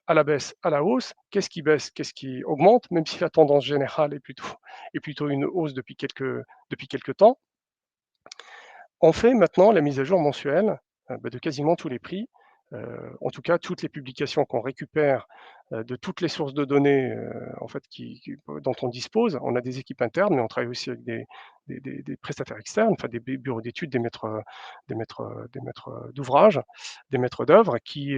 à la baisse, à la hausse. Qu'est-ce qui baisse, qu'est-ce qui augmente, même si la tendance générale est plutôt une hausse depuis quelques temps. On fait maintenant la mise à jour mensuelle de quasiment tous les prix, en tout cas toutes les publications qu'on récupère de toutes les sources de données en fait, dont on dispose. On a des équipes internes, mais on travaille aussi avec des prestataires externes, enfin des bureaux d'études, des maîtres d'ouvrage, des maîtres d'œuvre qui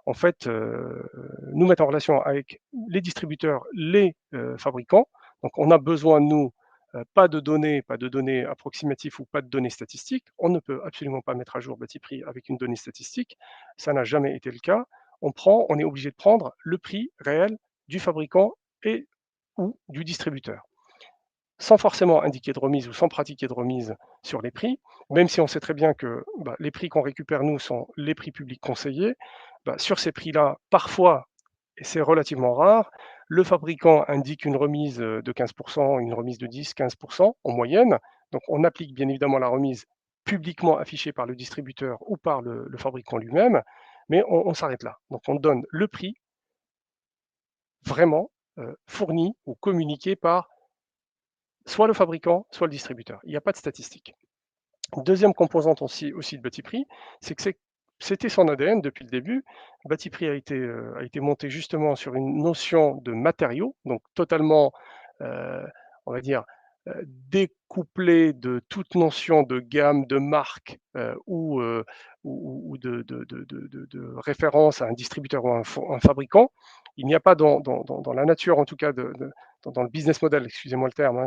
en fait nous mettent en relation avec les distributeurs, les fabricants. Donc on a besoin, nous, pas de données approximatives ou pas de données statistiques. On ne peut absolument pas mettre à jour Batiprix avec une donnée statistique. Ça n'a jamais été le cas. On est obligé de prendre le prix réel du fabricant et ou du distributeur, sans forcément indiquer de remise ou sans pratiquer de remise sur les prix, même si on sait très bien que les prix qu'on récupère, nous, sont les prix publics conseillés. Sur ces prix-là, parfois, et c'est relativement rare, le fabricant indique une remise de 15%, une remise de 10-15% en moyenne. Donc on applique bien évidemment la remise publiquement affichée par le distributeur ou par le fabricant lui-même, mais on s'arrête là. Donc on donne le prix vraiment fourni ou communiqué par soit le fabricant, soit le distributeur. Il n'y a pas de statistiques. Deuxième composante aussi de Batiprix, c'est que c'était son ADN depuis le début. Batiprix a été monté justement sur une notion de matériaux, donc totalement, on va dire, découplé de toute notion de gamme, de marque ou de référence à un distributeur ou un fabricant. Il n'y a pas dans la nature, en tout cas, dans le business model, excusez-moi le terme,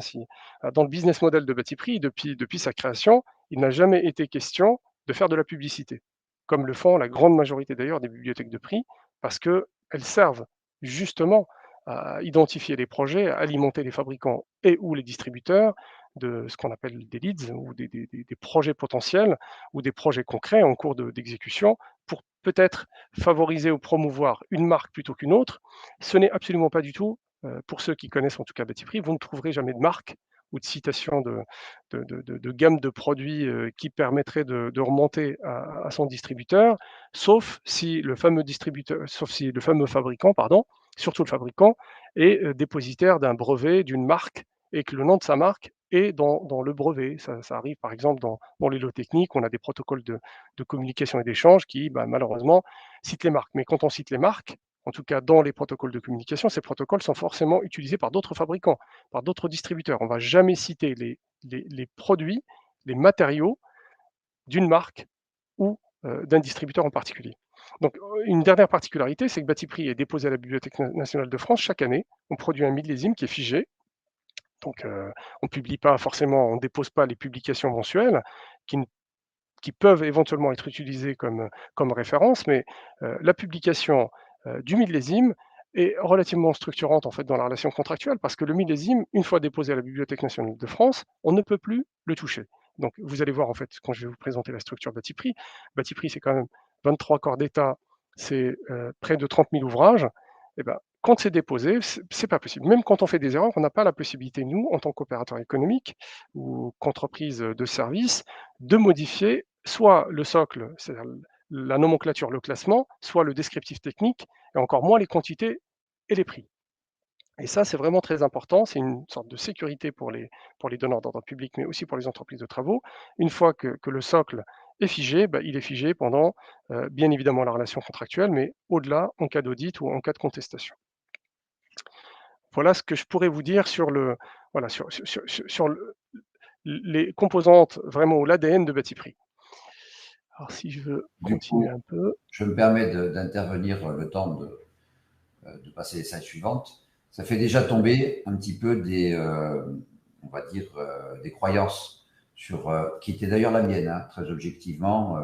dans le business model de Batiprix, depuis sa création, il n'a jamais été question de faire de la publicité, comme le font la grande majorité d'ailleurs des bibliothèques de prix, parce qu'elles servent justement à identifier les projets, à alimenter les fabricants et ou les distributeurs de ce qu'on appelle des leads ou des projets potentiels ou des projets concrets en cours d'exécution pour peut-être favoriser ou promouvoir une marque plutôt qu'une autre. Ce n'est absolument pas du tout, pour ceux qui connaissent en tout cas Batiprix, vous ne trouverez jamais de marque ou de citation de gamme de produits qui permettrait de remonter à son distributeur, sauf si le fameux fabricant, pardon, surtout le fabricant, est dépositaire d'un brevet, d'une marque, et que le nom de sa marque est dans le brevet. Ça arrive par exemple dans les lots techniques, on a des protocoles de communication et d'échange qui malheureusement citent les marques. Mais quand on cite les marques, en tout cas dans les protocoles de communication, ces protocoles sont forcément utilisés par d'autres fabricants, par d'autres distributeurs. On ne va jamais citer les produits, les matériaux d'une marque ou d'un distributeur en particulier. Donc, une dernière particularité, c'est que Batiprix est déposé à la Bibliothèque nationale de France chaque année. On produit un millésime qui est figé. Donc, on publie pas forcément, on ne dépose pas les publications mensuelles qui peuvent éventuellement être utilisées comme référence, mais la publication du millésime est relativement structurante en fait dans la relation contractuelle parce que le millésime, une fois déposé à la Bibliothèque nationale de France, on ne peut plus le toucher. Donc vous allez voir en fait quand je vais vous présenter la structure Batiprix. Batiprix, c'est quand même 23 corps d'État, c'est près de 30 000 ouvrages. Et ben, quand c'est déposé, c'est pas possible. Même quand on fait des erreurs, on n'a pas la possibilité, nous, en tant qu'opérateur économique ou qu'entreprise de service, de modifier soit le socle, c'est-à-dire la nomenclature, le classement, soit le descriptif technique, et encore moins les quantités et les prix. Et ça, c'est vraiment très important. C'est une sorte de sécurité pour les donneurs d'ordre public, mais aussi pour les entreprises de travaux. Une fois que le socle est figé, bah, il est figé pendant, bien évidemment, la relation contractuelle, mais au-delà, en cas d'audit ou en cas de contestation. Voilà ce que je pourrais vous dire sur le voilà, sur les composantes vraiment ou l'ADN de Batiprix. Alors si je veux Du continuer coup, un peu. je me permets d'intervenir le temps de passer les slides suivantes. Ça fait déjà tomber un petit peu on va dire, des croyances sur, qui étaient d'ailleurs la mienne, hein, très objectivement.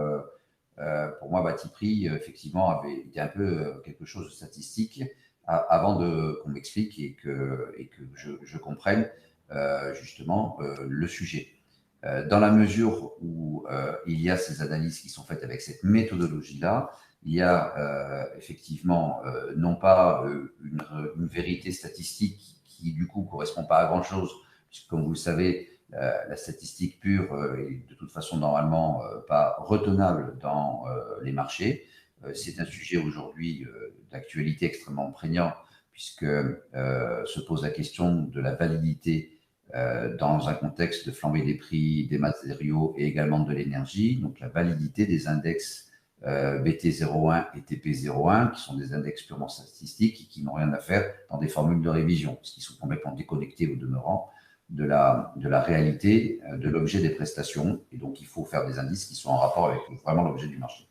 Pour moi, Batiprix, effectivement, avait été un peu quelque chose de statistique avant qu'on m'explique et que je comprenne justement le sujet. Dans la mesure où il y a ces analyses qui sont faites avec cette méthodologie-là, il y a effectivement non pas une vérité statistique qui du coup correspond pas à grand-chose, puisque comme vous le savez, la statistique pure est de toute façon normalement pas retenable dans les marchés. C'est un sujet aujourd'hui d'actualité extrêmement prégnant, puisque se pose la question de la validité dans un contexte de flambée des prix des matériaux et également de l'énergie, donc la validité des index BT01 et TP01, qui sont des index purement statistiques et qui n'ont rien à faire dans des formules de révision, parce qu'ils sont complètement déconnectés au demeurant de la réalité de l'objet des prestations. Et donc, il faut faire des indices qui sont en rapport avec vraiment l'objet du marché.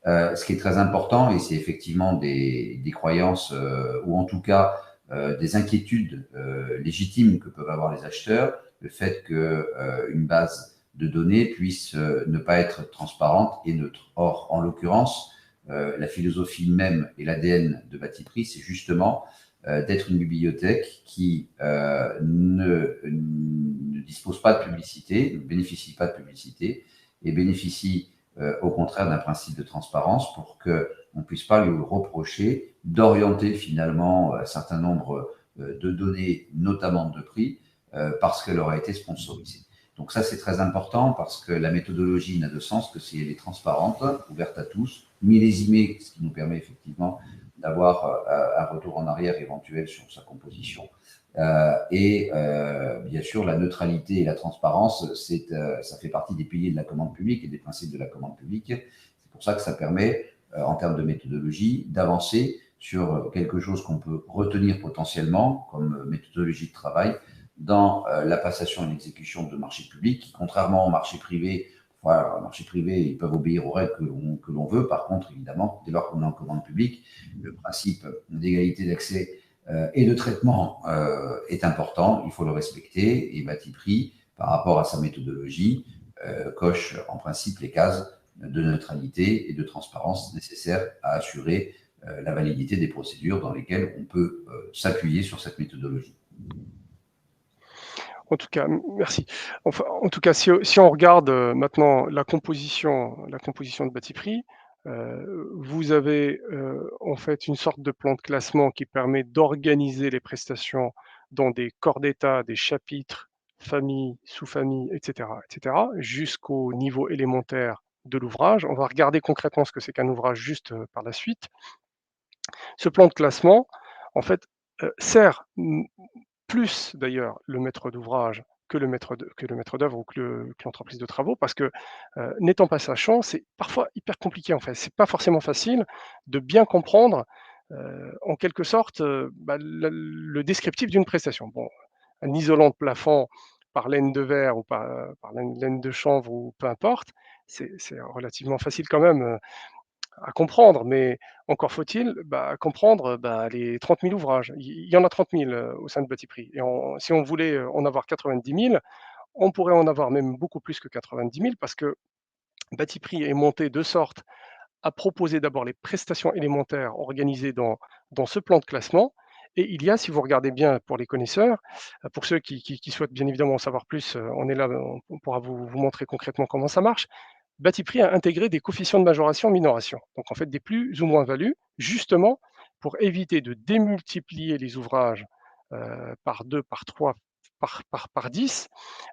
Ce qui est très important, et c'est effectivement des croyances, ou en tout cas des inquiétudes légitimes que peuvent avoir les acheteurs, le fait qu'une base de données puisse ne pas être transparente et neutre. Or, en l'occurrence, la philosophie même et l'ADN de Batiprix, c'est justement d'être une bibliothèque qui ne dispose pas de publicité, ne bénéficie pas de publicité et bénéficie au contraire d'un principe de transparence pour qu'on ne puisse pas lui reprocher d'orienter finalement un certain nombre de données, notamment de prix, parce qu'elle aura été sponsorisée. Donc ça, c'est très important parce que la méthodologie n'a de sens que si elle est transparente, ouverte à tous, millésimée, ce qui nous permet effectivement d'avoir un retour en arrière éventuel sur sa composition. Bien sûr, la neutralité et la transparence, ça fait partie des piliers de la commande publique et des principes de la commande publique. C'est pour ça que ça permet, en termes de méthodologie, d'avancer sur quelque chose qu'on peut retenir potentiellement comme méthodologie de travail dans la passation et l'exécution de marchés publics, contrairement au marché privé. Voilà, le marché privé, ils peuvent obéir aux règles que l'on veut. Par contre, évidemment, dès lors qu'on est en commande publique, le principe d'égalité d'accès et de traitement est important, il faut le respecter. Et Batiprix, par rapport à sa méthodologie, coche en principe les cases de neutralité et de transparence nécessaires à assurer la validité des procédures dans lesquelles on peut s'appuyer sur cette méthodologie. En tout cas, merci. Enfin, en tout cas, si on regarde maintenant la composition de Batiprix, vous avez en fait une sorte de plan de classement qui permet d'organiser les prestations dans des corps d'état, des chapitres, famille, sous-famille, etc., jusqu'au niveau élémentaire de l'ouvrage. On va regarder concrètement ce que c'est qu'un ouvrage juste par la suite. Ce plan de classement, en fait, sert plus d'ailleurs le maître d'ouvrage que le maître d'œuvre ou que l'entreprise de travaux parce que n'étant pas sachant, c'est parfois hyper compliqué en fait. C'est pas forcément facile de bien comprendre en quelque sorte bah, le descriptif d'une prestation. Bon, un isolant de plafond par laine de verre ou par laine de chanvre ou peu importe, c'est relativement facile quand même à comprendre, mais encore faut-il bah, comprendre bah, les 30 000 ouvrages. Il y en a 30 000 au sein de Batiprix. Et si on voulait en avoir 90 000, on pourrait en avoir même beaucoup plus que 90 000 parce que Batiprix est monté de sorte à proposer d'abord les prestations élémentaires organisées dans ce plan de classement. Et il y a, si vous regardez bien pour les connaisseurs, pour ceux qui souhaitent bien évidemment en savoir plus, on est là, on pourra vous montrer concrètement comment ça marche. Batiprix a intégré des coefficients de majoration minoration, donc en fait des plus ou moins values, justement pour éviter de démultiplier les ouvrages par 2, par 3, par 10,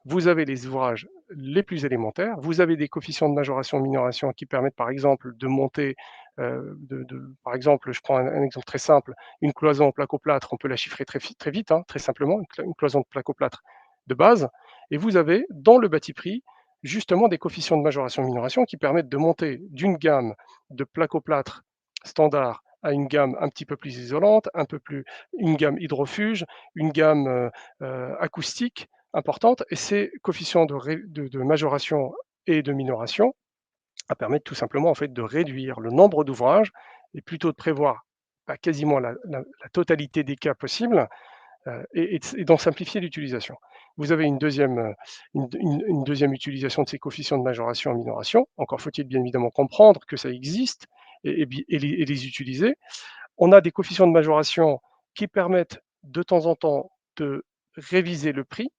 vous avez les ouvrages les plus élémentaires, vous avez des coefficients de majoration-minoration qui permettent par exemple de monter, par exemple, je prends un exemple très simple, une cloison en placo-plâtre, on peut la chiffrer très vite, hein, très simplement, une cloison de placo-plâtre de base, et vous avez dans le bâti prix justement des coefficients de majoration-minoration qui permettent de monter d'une gamme de placo-plâtre standard à une gamme un petit peu plus isolante, une gamme hydrofuge, une gamme acoustique importante, et ces coefficients de majoration et de minoration permettent tout simplement en fait de réduire le nombre d'ouvrages et plutôt de prévoir quasiment la totalité des cas possibles et d'en simplifier l'utilisation. Vous avez une deuxième utilisation de ces coefficients de majoration et minoration. Encore faut-il bien évidemment comprendre que ça existe et les utiliser. On a des coefficients de majoration qui permettent de temps en temps de réviser le prix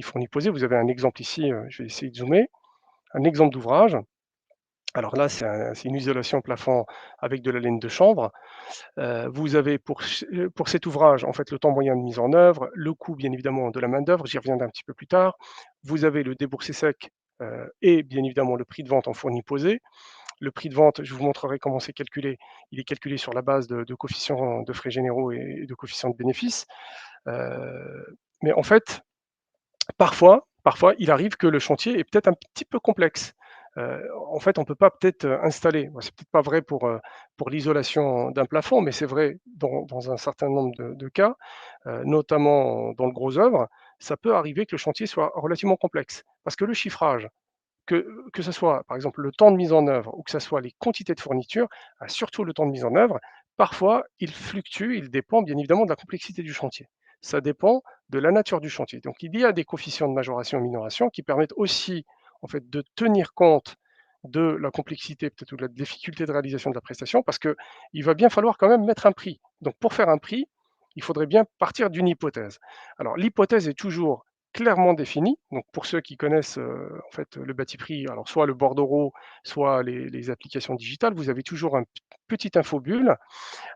fourni posé. Vous avez un exemple ici, je vais essayer de zoomer, un exemple d'ouvrage. Alors là, c'est une isolation plafond avec de la laine de chanvre. Vous avez pour cet ouvrage, en fait, le temps moyen de mise en œuvre, le coût, bien évidemment, de la main-d'œuvre, j'y reviendrai un petit peu plus tard. Vous avez le déboursé sec et bien évidemment le prix de vente en fourni posé. Le prix de vente, je vous montrerai comment c'est calculé. Il est calculé sur la base de coefficients de frais généraux et de coefficients de bénéfices. Mais en fait, parfois, il arrive que le chantier est peut-être un petit peu complexe. En fait, on ne peut pas peut-être installer, bon, c'est peut-être pas vrai pour l'isolation d'un plafond, mais c'est vrai dans un certain nombre de cas, notamment dans le gros œuvre, ça peut arriver que le chantier soit relativement complexe. Parce que le chiffrage, que ce soit par exemple le temps de mise en œuvre ou que ce soit les quantités de fourniture, surtout le temps de mise en œuvre, parfois il fluctue, il dépend bien évidemment de la complexité du chantier. Ça dépend de la nature du chantier. Donc il y a des coefficients de majoration et minoration qui permettent aussi en fait, de tenir compte de la complexité peut-être ou de la difficulté de réalisation de la prestation parce qu'il va bien falloir quand même mettre un prix. Donc pour faire un prix, il faudrait bien partir d'une hypothèse. Alors l'hypothèse est toujours clairement définie. Donc pour ceux qui connaissent en fait le bâti prix, alors soit le bordereau, soit les applications digitales, vous avez toujours un petit infobulle.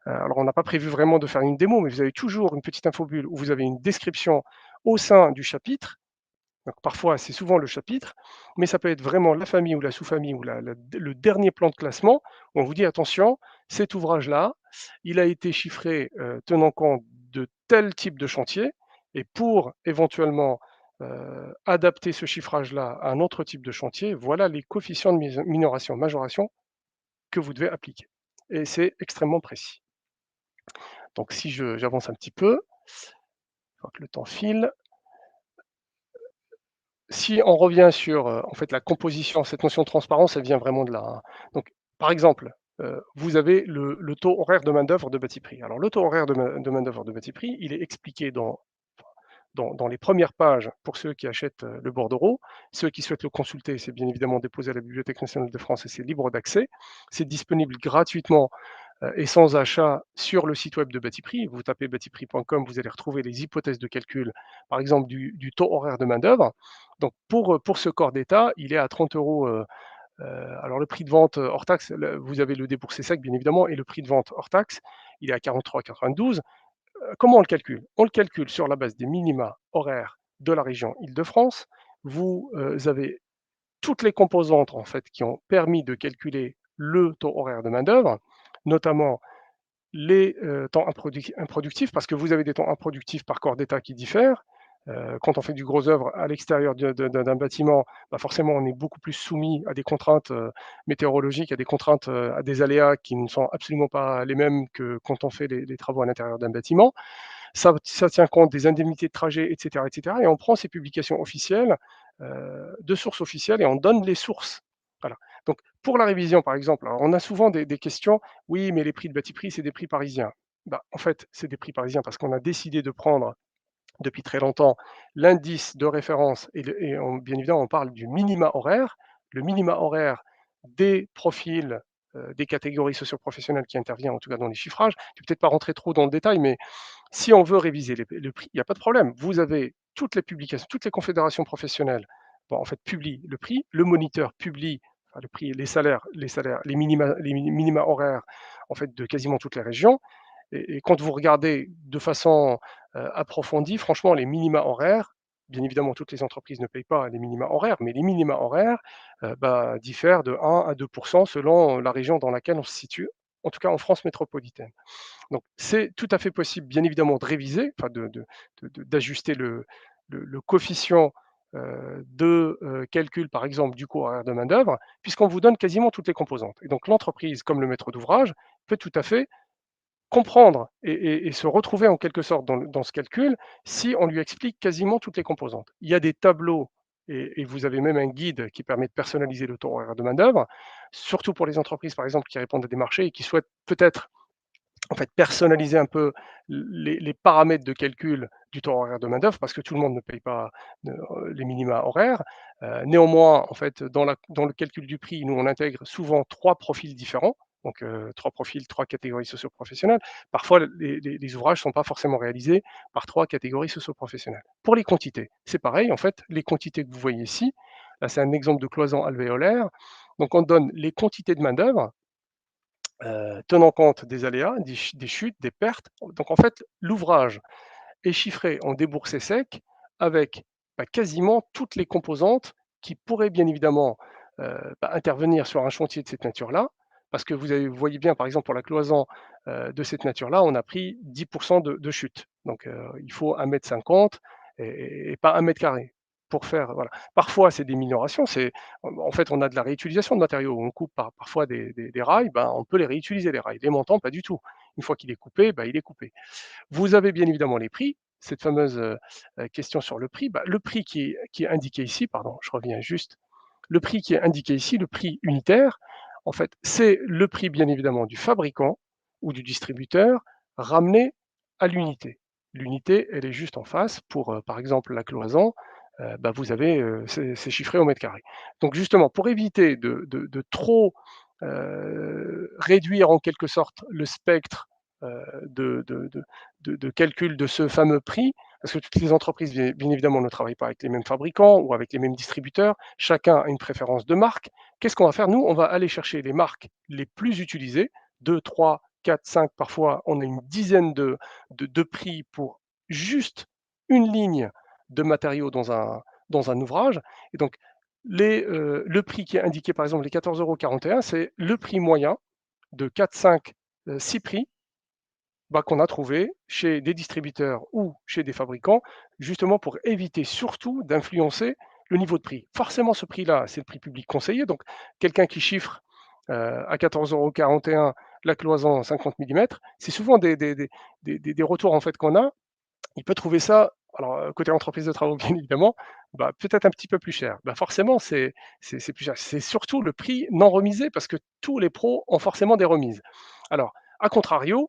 Alors on n'a pas prévu vraiment de faire une démo, mais vous avez toujours une petite infobulle où vous avez une description au sein du chapitre. Donc parfois, c'est souvent le chapitre, mais ça peut être vraiment la famille ou la sous-famille ou le dernier plan de classement où on vous dit attention, cet ouvrage-là, il a été chiffré tenant compte de tel type de chantier, et pour éventuellement adapter ce chiffrage-là à un autre type de chantier, voilà les coefficients de minoration, majoration que vous devez appliquer. Et c'est extrêmement précis. Donc si j'avance un petit peu, je vois que le temps file. Si on revient sur, en fait, la composition, cette notion de transparence, elle vient vraiment de là, hein. Donc, par exemple, vous avez le taux horaire de main-d'œuvre de bâti prix. Alors le taux horaire de main-d'œuvre de bâti prix, il est expliqué dans les premières pages pour ceux qui achètent, le bordereau. Ceux qui souhaitent le consulter, c'est bien évidemment déposé à la Bibliothèque nationale de France et c'est libre d'accès. C'est disponible gratuitement et sans achat sur le site web de Batiprix. Vous tapez batiprix.com, vous allez retrouver les hypothèses de calcul, par exemple du taux horaire de main-d'œuvre. Donc pour ce corps d'État, il est à 30 euros. Alors le prix de vente hors taxe, vous avez le déboursé sec bien évidemment, et le prix de vente hors taxe, il est à 43,92. Comment on le calcule? On le calcule sur la base des minima horaires de la région Île-de-France. Vous avez toutes les composantes en fait qui ont permis de calculer le taux horaire de main-d'œuvre, notamment les temps improductifs, parce que vous avez des temps improductifs par corps d'État qui diffèrent. Quand on fait du gros œuvre à l'extérieur d'un bâtiment, bah forcément, on est beaucoup plus soumis à des contraintes météorologiques, à des contraintes, à des aléas qui ne sont absolument pas les mêmes que quand on fait les travaux à l'intérieur d'un bâtiment. Ça tient compte des indemnités de trajet, etc., etc. Et on prend ces publications officielles, de sources officielles, et on donne les sources. Voilà. Donc, pour la révision, par exemple, alors on a souvent des questions. Oui, mais les prix de bâti prix, c'est des prix parisiens. Bah, en fait, c'est des prix parisiens parce qu'on a décidé de prendre depuis très longtemps l'indice de référence bien évidemment, on parle du minima horaire. Le minima horaire des profils, des catégories socioprofessionnelles qui interviennent, en tout cas dans les chiffrages. Je ne vais peut-être pas rentrer trop dans le détail, mais si on veut réviser le prix, il n'y a pas de problème. Vous avez toutes les publications, toutes les confédérations professionnelles, bon, en fait, publient le prix. Le moniteur publie enfin, le prix, les minima horaires en fait, de quasiment toutes les régions. Et quand vous regardez de façon approfondie. Franchement, les minima horaires, bien évidemment, toutes les entreprises ne payent pas les minima horaires, mais les minima horaires diffèrent de 1 à 2 selon la région dans laquelle on se situe, en tout cas en France métropolitaine. Donc c'est tout à fait possible, bien évidemment, de réviser, enfin d'ajuster le coefficient de calcul, par exemple, du coût horaire de main-d'œuvre, puisqu'on vous donne quasiment toutes les composantes. Et donc l'entreprise, comme le maître d'ouvrage, peut tout à fait comprendre et se retrouver en quelque sorte dans ce calcul si on lui explique quasiment toutes les composantes. Il y a des tableaux et vous avez même un guide qui permet de personnaliser le taux horaire de main-d'œuvre, surtout pour les entreprises, par exemple, qui répondent à des marchés et qui souhaitent peut-être en fait, personnaliser un peu les paramètres de calcul du temps horaire de main-d'œuvre, parce que tout le monde ne paye pas les minima horaires. Néanmoins, en fait, dans le calcul du prix, nous, on intègre souvent 3 profils différents, donc 3 profils, 3 catégories socio-professionnelles. Parfois, les ouvrages ne sont pas forcément réalisés par 3 catégories socio-professionnelles. Pour les quantités, c'est pareil, en fait, les quantités que vous voyez ici, là, c'est un exemple de cloison alvéolaire. Donc, on donne les quantités de main-d'œuvre tenant compte des aléas, des chutes, des pertes. Donc en fait, l'ouvrage est chiffré en déboursé sec avec quasiment toutes les composantes qui pourraient bien évidemment intervenir sur un chantier de cette nature-là. Parce que vous voyez bien, par exemple, pour la cloison de cette nature-là, on a pris 10% de chute. Donc il faut 1,50 m et pas 1 m². Pour faire, voilà. Parfois, c'est des minorations. En fait, on a de la réutilisation de matériaux. On coupe parfois des rails, on peut les réutiliser, les rails. Les montants, pas du tout. Une fois qu'il est coupé, il est coupé. Vous avez bien évidemment les prix, cette fameuse question sur le prix. Le prix qui est indiqué ici, pardon, je reviens juste, le prix qui est indiqué ici, le prix unitaire, en fait, c'est le prix bien évidemment du fabricant ou du distributeur ramené à l'unité. L'unité, elle est juste en face pour, par exemple, la cloison, vous avez, c'est chiffré au mètre carré. Donc justement, pour éviter de trop réduire en quelque sorte le spectre de calcul de ce fameux prix, parce que toutes les entreprises, bien évidemment, ne travaillent pas avec les mêmes fabricants ou avec les mêmes distributeurs. Chacun a une préférence de marque. Qu'est-ce qu'on va faire? Nous, on va aller chercher les marques les plus utilisées, 2, 3, 4, 5, parfois on a une dizaine de prix pour juste une ligne de matériaux dans un ouvrage. Et donc, le prix qui est indiqué, par exemple, les 14,41 €, c'est le prix moyen de 4, 5, 6 prix qu'on a trouvé chez des distributeurs ou chez des fabricants, justement pour éviter surtout d'influencer le niveau de prix. Forcément, ce prix-là, c'est le prix public conseillé. Donc, quelqu'un qui chiffre à 14,41 € la cloison 50 millimètres, c'est souvent des retours en fait qu'on a. Il peut trouver ça, alors côté entreprise de travaux, bien évidemment, peut-être un petit peu plus cher. Forcément, c'est plus cher. C'est surtout le prix non remisé parce que tous les pros ont forcément des remises. Alors, à contrario,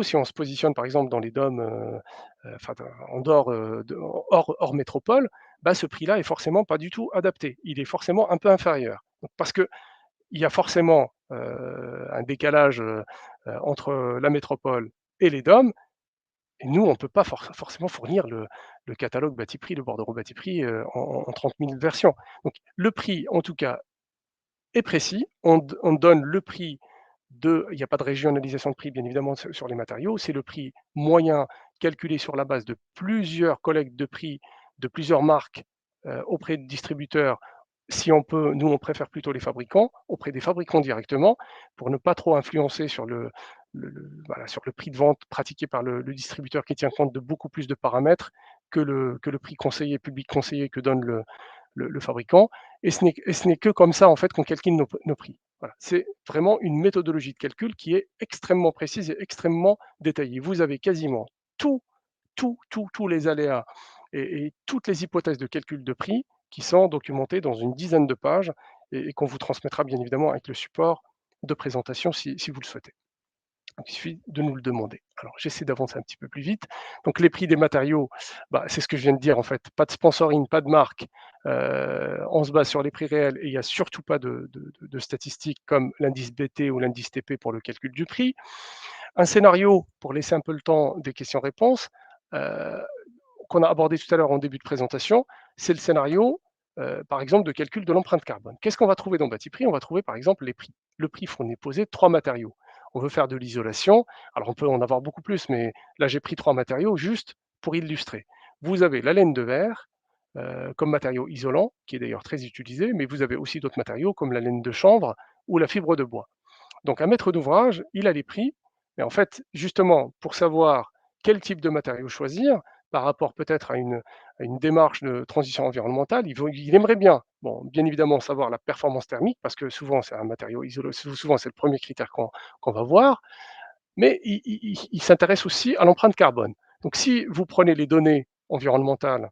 si on se positionne par exemple dans les DOM, enfin en dehors, hors métropole, ce prix-là est forcément pas du tout adapté. Il est forcément un peu inférieur. Donc, parce qu'il y a forcément un décalage entre la métropole et les DOM, et nous, on ne peut pas forcément fournir le catalogue bâti prix, le bordereau bâti prix en 30 000 versions. Donc le prix, en tout cas, est précis. On donne le prix il n'y a pas de régionalisation de prix, bien évidemment, sur les matériaux. C'est le prix moyen calculé sur la base de plusieurs collectes de prix de plusieurs marques auprès de distributeurs. Si on peut, nous, on préfère plutôt les fabricants, auprès des fabricants directement, pour ne pas trop influencer sur voilà, sur le prix de vente pratiqué par le distributeur qui tient compte de beaucoup plus de paramètres que le prix conseillé, public conseillé que donne le fabricant. Et ce n'est que comme ça, en fait, qu'on calcule nos prix. Voilà. C'est vraiment une méthodologie de calcul qui est extrêmement précise et extrêmement détaillée. Vous avez quasiment tout, tous les aléas et toutes les hypothèses de calcul de prix qui sont documentées dans une dizaine de pages et qu'on vous transmettra bien évidemment avec le support de présentation si vous le souhaitez. Donc, il suffit de nous le demander. Alors, j'essaie d'avancer un petit peu plus vite. Donc, les prix des matériaux, c'est ce que je viens de dire en fait. Pas de sponsoring, pas de marque. On se base sur les prix réels et il n'y a surtout pas de statistiques comme l'indice BT ou l'indice TP pour le calcul du prix. Un scénario, pour laisser un peu le temps des questions-réponses, qu'on a abordé tout à l'heure en début de présentation, c'est le scénario, par exemple, de calcul de l'empreinte carbone. Qu'est-ce qu'on va trouver dans Batiprix? On va trouver par exemple les prix. Le prix fourni posé, 3 matériaux. on veut faire de l'isolation. Alors on peut en avoir beaucoup plus, mais là j'ai pris 3 matériaux juste pour illustrer. Vous avez la laine de verre, comme matériau isolant, qui est d'ailleurs très utilisé, mais vous avez aussi d'autres matériaux comme la laine de chanvre ou la fibre de bois. Donc un maître d'ouvrage, il a les prix, mais en fait, justement, pour savoir quel type de matériau choisir, par rapport peut-être à une démarche de transition environnementale, il aimerait bien, bon, bien évidemment, savoir la performance thermique, parce que souvent c'est un matériau isolé, souvent c'est le premier critère qu'on va voir, mais il s'intéresse aussi à l'empreinte carbone. Donc si vous prenez les données environnementales,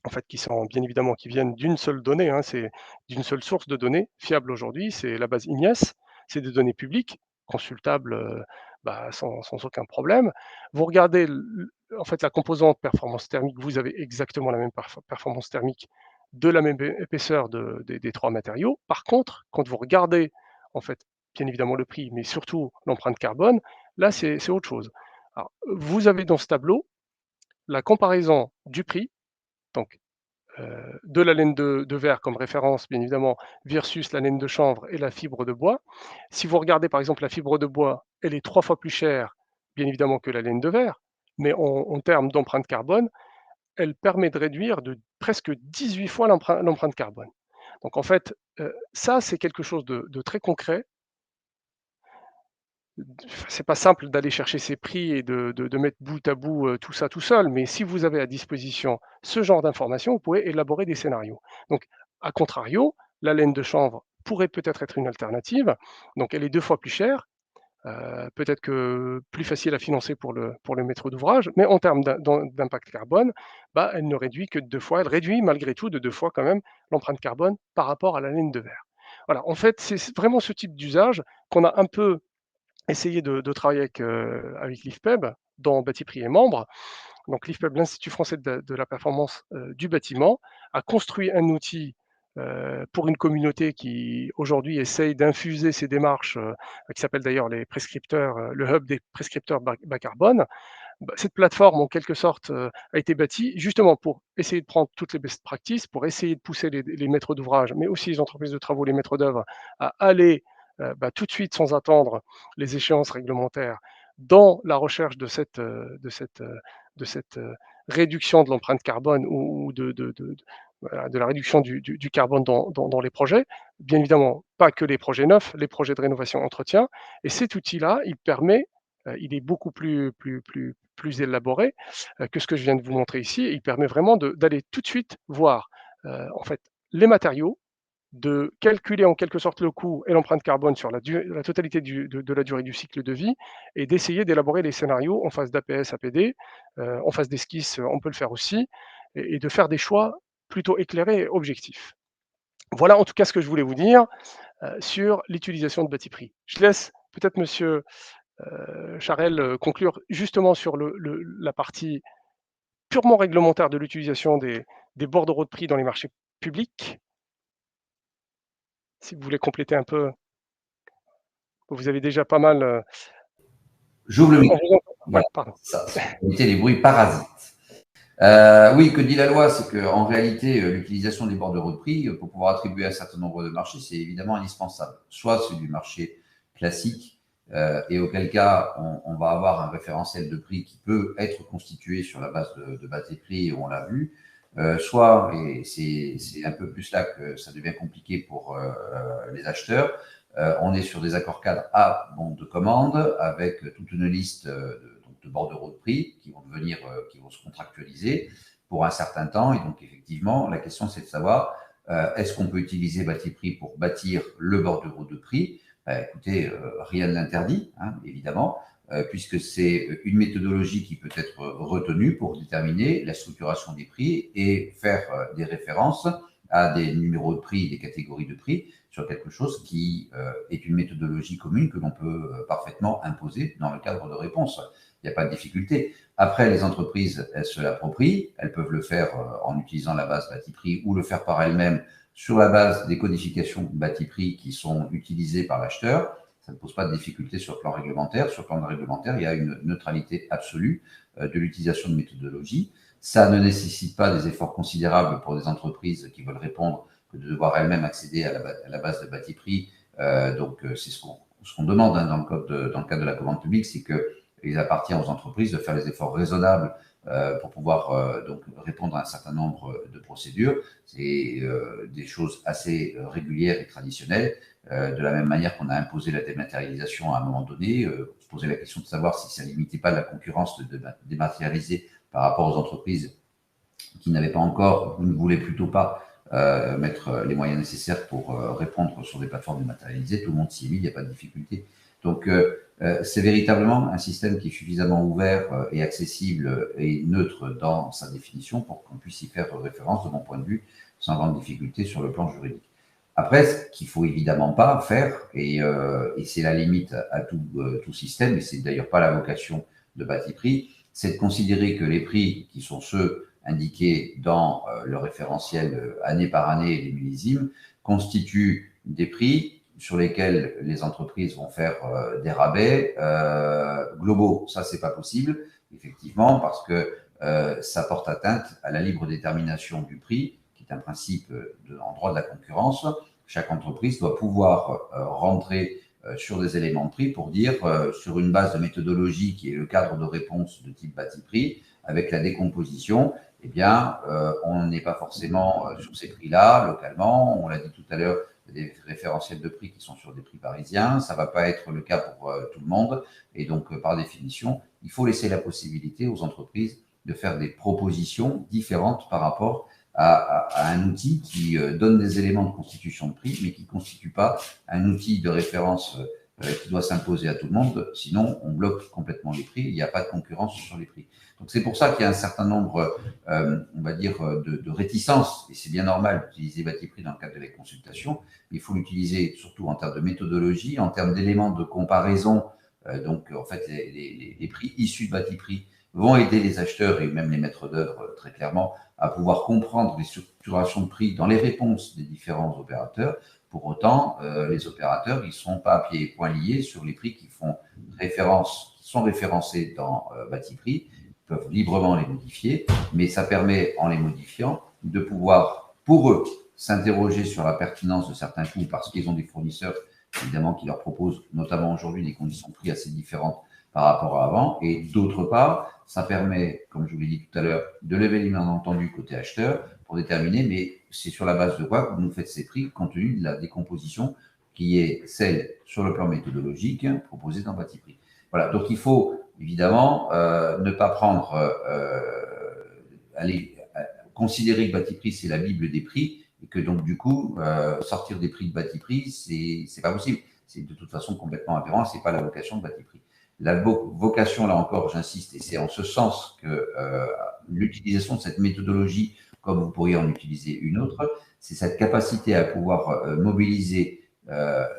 en fait, qui sont bien évidemment qui viennent d'une seule donnée, hein, c'est d'une seule source de données fiable aujourd'hui, c'est la base IGNES, c'est des données publiques, consultables sans aucun problème. Vous regardez en fait la composante performance thermique, vous avez exactement la même performance thermique de la même épaisseur des trois matériaux. Par contre, quand vous regardez en fait bien évidemment le prix, mais surtout l'empreinte carbone, là c'est autre chose. Alors, vous avez dans ce tableau la comparaison du prix, donc de la laine de verre comme référence, bien évidemment, versus la laine de chanvre et la fibre de bois. Si vous regardez par exemple la fibre de bois, elle est 3 fois plus chère, bien évidemment, que la laine de verre, mais en termes d'empreinte carbone, elle permet de réduire de presque 18 fois l'empreinte carbone. Donc en fait, ça c'est quelque chose de très concret. C'est pas simple d'aller chercher ces prix et de mettre bout à bout, tout ça tout seul, mais si vous avez à disposition ce genre d'informations, vous pouvez élaborer des scénarios. Donc à contrario, la laine de chanvre pourrait peut-être être une alternative, donc elle est 2 fois plus chère, peut-être que plus facile à financer pour le maître d'ouvrage, mais en termes d'impact carbone, bah, elle ne réduit que de 2 fois, elle réduit malgré tout de 2 fois quand même l'empreinte carbone par rapport à la laine de verre. Voilà, en fait, c'est vraiment ce type d'usage qu'on a un peu essayer de travailler avec l'IFPEB dans Bâti Prix et membres. Donc l'IFPEB, l'Institut français de la performance du bâtiment, a construit un outil pour une communauté qui aujourd'hui essaye d'infuser ces démarches, qui s'appelle d'ailleurs les prescripteurs, le hub des prescripteurs bas carbone. Bah, cette plateforme, en quelque sorte, a été bâtie justement pour essayer de prendre toutes les best practices, pour essayer de pousser les maîtres d'ouvrage, mais aussi les entreprises de travaux, les maîtres d'œuvre, à aller tout de suite, sans attendre les échéances réglementaires, dans la recherche de cette réduction de l'empreinte carbone ou voilà, de la réduction du carbone dans les projets. Bien évidemment, pas que les projets neufs, les projets de rénovation entretien. Et cet outil-là, il est beaucoup plus élaboré que ce que je viens de vous montrer ici. Et il permet vraiment d'aller tout de suite voir en fait les matériaux, de calculer en quelque sorte le coût et l'empreinte carbone sur la totalité de la durée du cycle de vie et d'essayer d'élaborer des scénarios en phase d'APS, APD, en phase d'esquisse, on peut le faire aussi, et de faire des choix plutôt éclairés et objectifs. Voilà en tout cas ce que je voulais vous dire sur l'utilisation de Batiprix. Je laisse peut-être Monsieur Charel conclure justement sur la partie purement réglementaire de l'utilisation des bordereaux de prix dans les marchés publics. Si vous voulez compléter un peu, vous avez déjà pas mal. J'ouvre le micro. Ouais, Voilà, pardon. ça, pour éviter les bruits parasites. Oui, que dit la loi, c'est qu'en réalité, l'utilisation des bordereaux de prix, pour pouvoir attribuer un certain nombre de marchés, c'est évidemment indispensable. Soit c'est du marché classique, et auquel cas, on va avoir un référentiel de prix qui peut être constitué sur la base de base prix, on l'a vu, soit, et c'est un peu plus là que ça devient compliqué pour les acheteurs, on est sur des accords cadres à bon de commande, avec toute une liste de bordereaux de prix qui vont devenir, qui vont se contractualiser pour un certain temps. Et donc, effectivement, la question, c'est de savoir, est-ce qu'on peut utiliser Batiprix pour bâtir le bordereau de prix? Écoutez, rien ne l'interdit, hein, évidemment, puisque c'est une méthodologie qui peut être retenue pour déterminer la structuration des prix et faire des références à des numéros de prix, des catégories de prix, sur quelque chose qui est une méthodologie commune que l'on peut parfaitement imposer dans le cadre de réponse. Il n'y a pas de difficulté. Après, les entreprises, elles se l'approprient. Elles peuvent le faire en utilisant la base Batiprix ou le faire par elles-mêmes sur la base des codifications Batiprix qui sont utilisées par l'acheteur. Ça ne pose pas de difficulté sur le plan réglementaire. Sur le plan réglementaire, il y a une neutralité absolue de l'utilisation de méthodologies. Ça ne nécessite pas des efforts considérables pour des entreprises qui veulent répondre que de devoir elles-mêmes accéder à la base de Batiprix. Donc, c'est ce qu'on ce qu'on demande dans le cadre de la commande publique, c'est qu'il appartient aux entreprises de faire les efforts raisonnables pour pouvoir donc répondre à un certain nombre de procédures. C'est des choses assez régulières et traditionnelles. De la même manière qu'on a imposé la dématérialisation à un moment donné, se poser la question de savoir si ça ne limitait pas la concurrence de dématérialiser par rapport aux entreprises qui n'avaient pas encore, ou ne voulaient plutôt pas mettre les moyens nécessaires pour répondre sur des plateformes dématérialisées. Tout le monde s'y est mis, il n'y a pas de difficulté. Donc, c'est véritablement un système qui est suffisamment ouvert et accessible et neutre dans sa définition pour qu'on puisse y faire référence, de mon point de vue, sans grande difficulté sur le plan juridique. Après, ce qu'il ne faut évidemment pas faire, et c'est la limite à tout système, et c'est d'ailleurs pas la vocation de Batiprix, c'est de considérer que les prix qui sont ceux indiqués dans le référentiel année par année et les millésimes constituent des prix sur lesquels les entreprises vont faire des rabais globaux. Ça, c'est pas possible, effectivement, parce que ça porte atteinte à la libre détermination du prix, qui est un principe en droit de la concurrence. Chaque entreprise doit pouvoir rentrer sur des éléments de prix pour dire, sur une base de méthodologie qui est le cadre de réponse de type Batiprix, avec la décomposition, eh bien, on n'est pas forcément sur ces prix-là localement. On l'a dit tout à l'heure, il y a des référentiels de prix qui sont sur des prix parisiens. Ça ne va pas être le cas pour tout le monde. Et donc, par définition, il faut laisser la possibilité aux entreprises de faire des propositions différentes par rapport à un outil qui donne des éléments de constitution de prix, mais qui ne constitue pas un outil de référence qui doit s'imposer à tout le monde. Sinon, on bloque complètement les prix. Il n'y a pas de concurrence sur les prix. Donc, c'est pour ça qu'il y a un certain nombre, on va dire, de réticences, et c'est bien normal d'utiliser Batiprix dans le cadre de la consultation. Il faut l'utiliser surtout en termes de méthodologie, en termes d'éléments de comparaison. Donc, en fait, les prix issus de Batiprix vont aider les acheteurs et même les maîtres d'œuvre, très clairement, à pouvoir comprendre les structurations de prix dans les réponses des différents opérateurs. Pour autant, les opérateurs, ils ne sont pas à pieds et poings liés sur les prix qui font référence, qui sont référencés dans Batiprix, peuvent librement les modifier, mais ça permet, en les modifiant, de pouvoir, pour eux, s'interroger sur la pertinence de certains coûts parce qu'ils ont des fournisseurs, évidemment, qui leur proposent, notamment aujourd'hui, des conditions de prix assez différentes par rapport à avant. Et d'autre part, ça permet, comme je vous l'ai dit tout à l'heure, de lever les mains entendu côté acheteur pour déterminer, mais c'est sur la base de quoi que vous nous faites ces prix compte tenu de la décomposition qui est celle sur le plan méthodologique proposée dans Batiprix. Voilà, donc il faut évidemment ne pas prendre, considérer que Batiprix c'est la Bible des prix et que donc du coup sortir des prix de Batiprix c'est pas possible. C'est de toute façon complètement aberrant, c'est pas la vocation de Batiprix. La vocation, là encore, j'insiste, et c'est en ce sens que l'utilisation de cette méthodologie, comme vous pourriez en utiliser une autre, c'est cette capacité à pouvoir mobiliser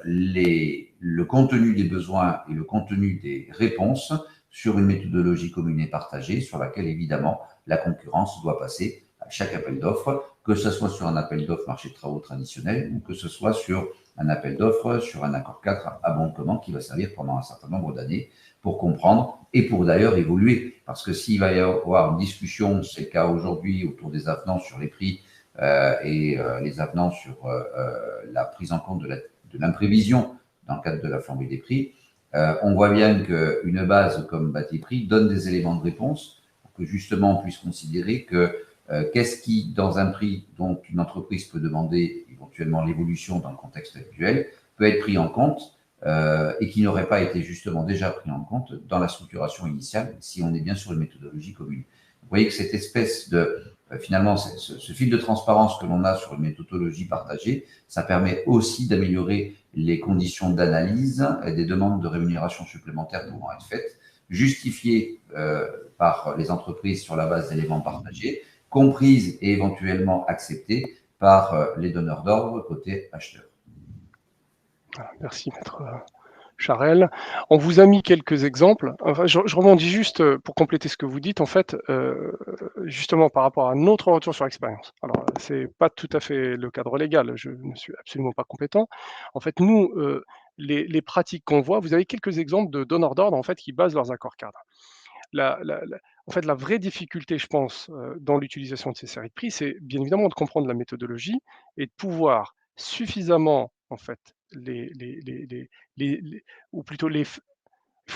le contenu des besoins et le contenu des réponses sur une méthodologie commune et partagée, sur laquelle, évidemment, la concurrence doit passer à chaque appel d'offres, que ce soit sur un appel d'offres marché de travaux traditionnel ou que ce soit sur un appel d'offres, sur un accord cadre à bon de commande qui va servir pendant un certain nombre d'années pour comprendre et pour d'ailleurs évoluer. Parce que s'il va y avoir une discussion, c'est le cas aujourd'hui, autour des avenants sur les prix et les avenants sur la prise en compte de l'imprévision dans le cadre de la flambée des prix, on voit bien qu'une base comme Batiprix donne des éléments de réponse pour que justement on puisse considérer que qu'est-ce qui, dans un prix dont une entreprise peut demander éventuellement l'évolution dans le contexte actuel, peut être pris en compte et qui n'aurait pas été justement déjà pris en compte dans la structuration initiale si on est bien sur une méthodologie commune. Vous voyez que cette espèce de, finalement, ce fil de transparence que l'on a sur une méthodologie partagée, ça permet aussi d'améliorer les conditions d'analyse et des demandes de rémunération supplémentaires pouvant être faites, justifiées par les entreprises sur la base d'éléments partagés, comprises et éventuellement acceptées par les donneurs d'ordre côté acheteur. Merci, maître Charel. On vous a mis quelques exemples. Enfin, je rebondis juste pour compléter ce que vous dites, en fait, justement par rapport à notre retour sur l'expérience. Alors, c'est pas tout à fait le cadre légal, je ne suis absolument pas compétent. En fait, nous, les pratiques qu'on voit, vous avez quelques exemples de donneurs d'ordre, en fait, qui basent leurs accords cadres. En fait, la vraie difficulté, je pense, dans l'utilisation de ces séries de prix, c'est bien évidemment de comprendre la méthodologie et de pouvoir suffisamment, en fait, ou plutôt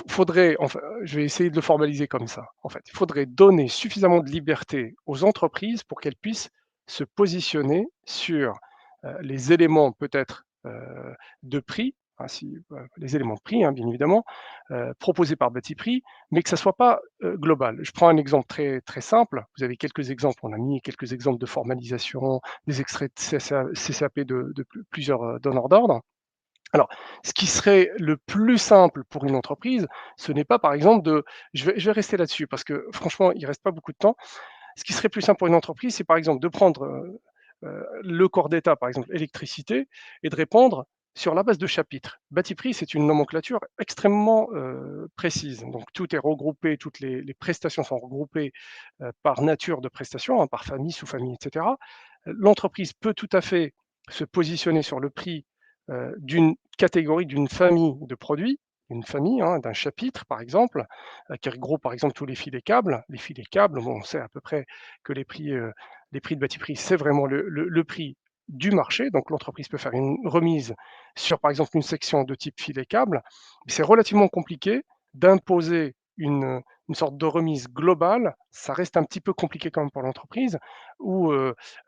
faudrait, enfin, je vais essayer de le formaliser comme ça, en fait. Il faudrait donner suffisamment de liberté aux entreprises pour qu'elles puissent se positionner sur les éléments peut-être de prix, hein, les éléments de prix, hein, bien évidemment, proposés par Batiprix, mais que ça ne soit pas global. Je prends un exemple très, très simple. Vous avez quelques exemples, on a mis quelques exemples de formalisation, des extraits de CCAP de plusieurs donneurs d'ordre. Alors, ce qui serait le plus simple pour une entreprise, ce n'est pas par exemple je vais rester là-dessus parce que franchement, il ne reste pas beaucoup de temps. Ce qui serait plus simple pour une entreprise, c'est par exemple de prendre le corps d'état, par exemple électricité, et de répondre sur la base de chapitres. Batiprix, c'est une nomenclature extrêmement précise. Donc tout est regroupé, toutes les prestations sont regroupées par nature de prestation, hein, par famille, sous-famille, etc. L'entreprise peut tout à fait se positionner sur le prix d'une catégorie, d'une famille de produits, une famille, hein, d'un chapitre par exemple, qui regroupe par exemple tous les filets câbles. Les filets câbles, bon, on sait à peu près que les prix de Batiprix, c'est vraiment le prix du marché. Donc l'entreprise peut faire une remise sur par exemple une section de type filet câble. C'est relativement compliqué d'imposer une sorte de remise globale. Ça reste un petit peu compliqué quand même pour l'entreprise, où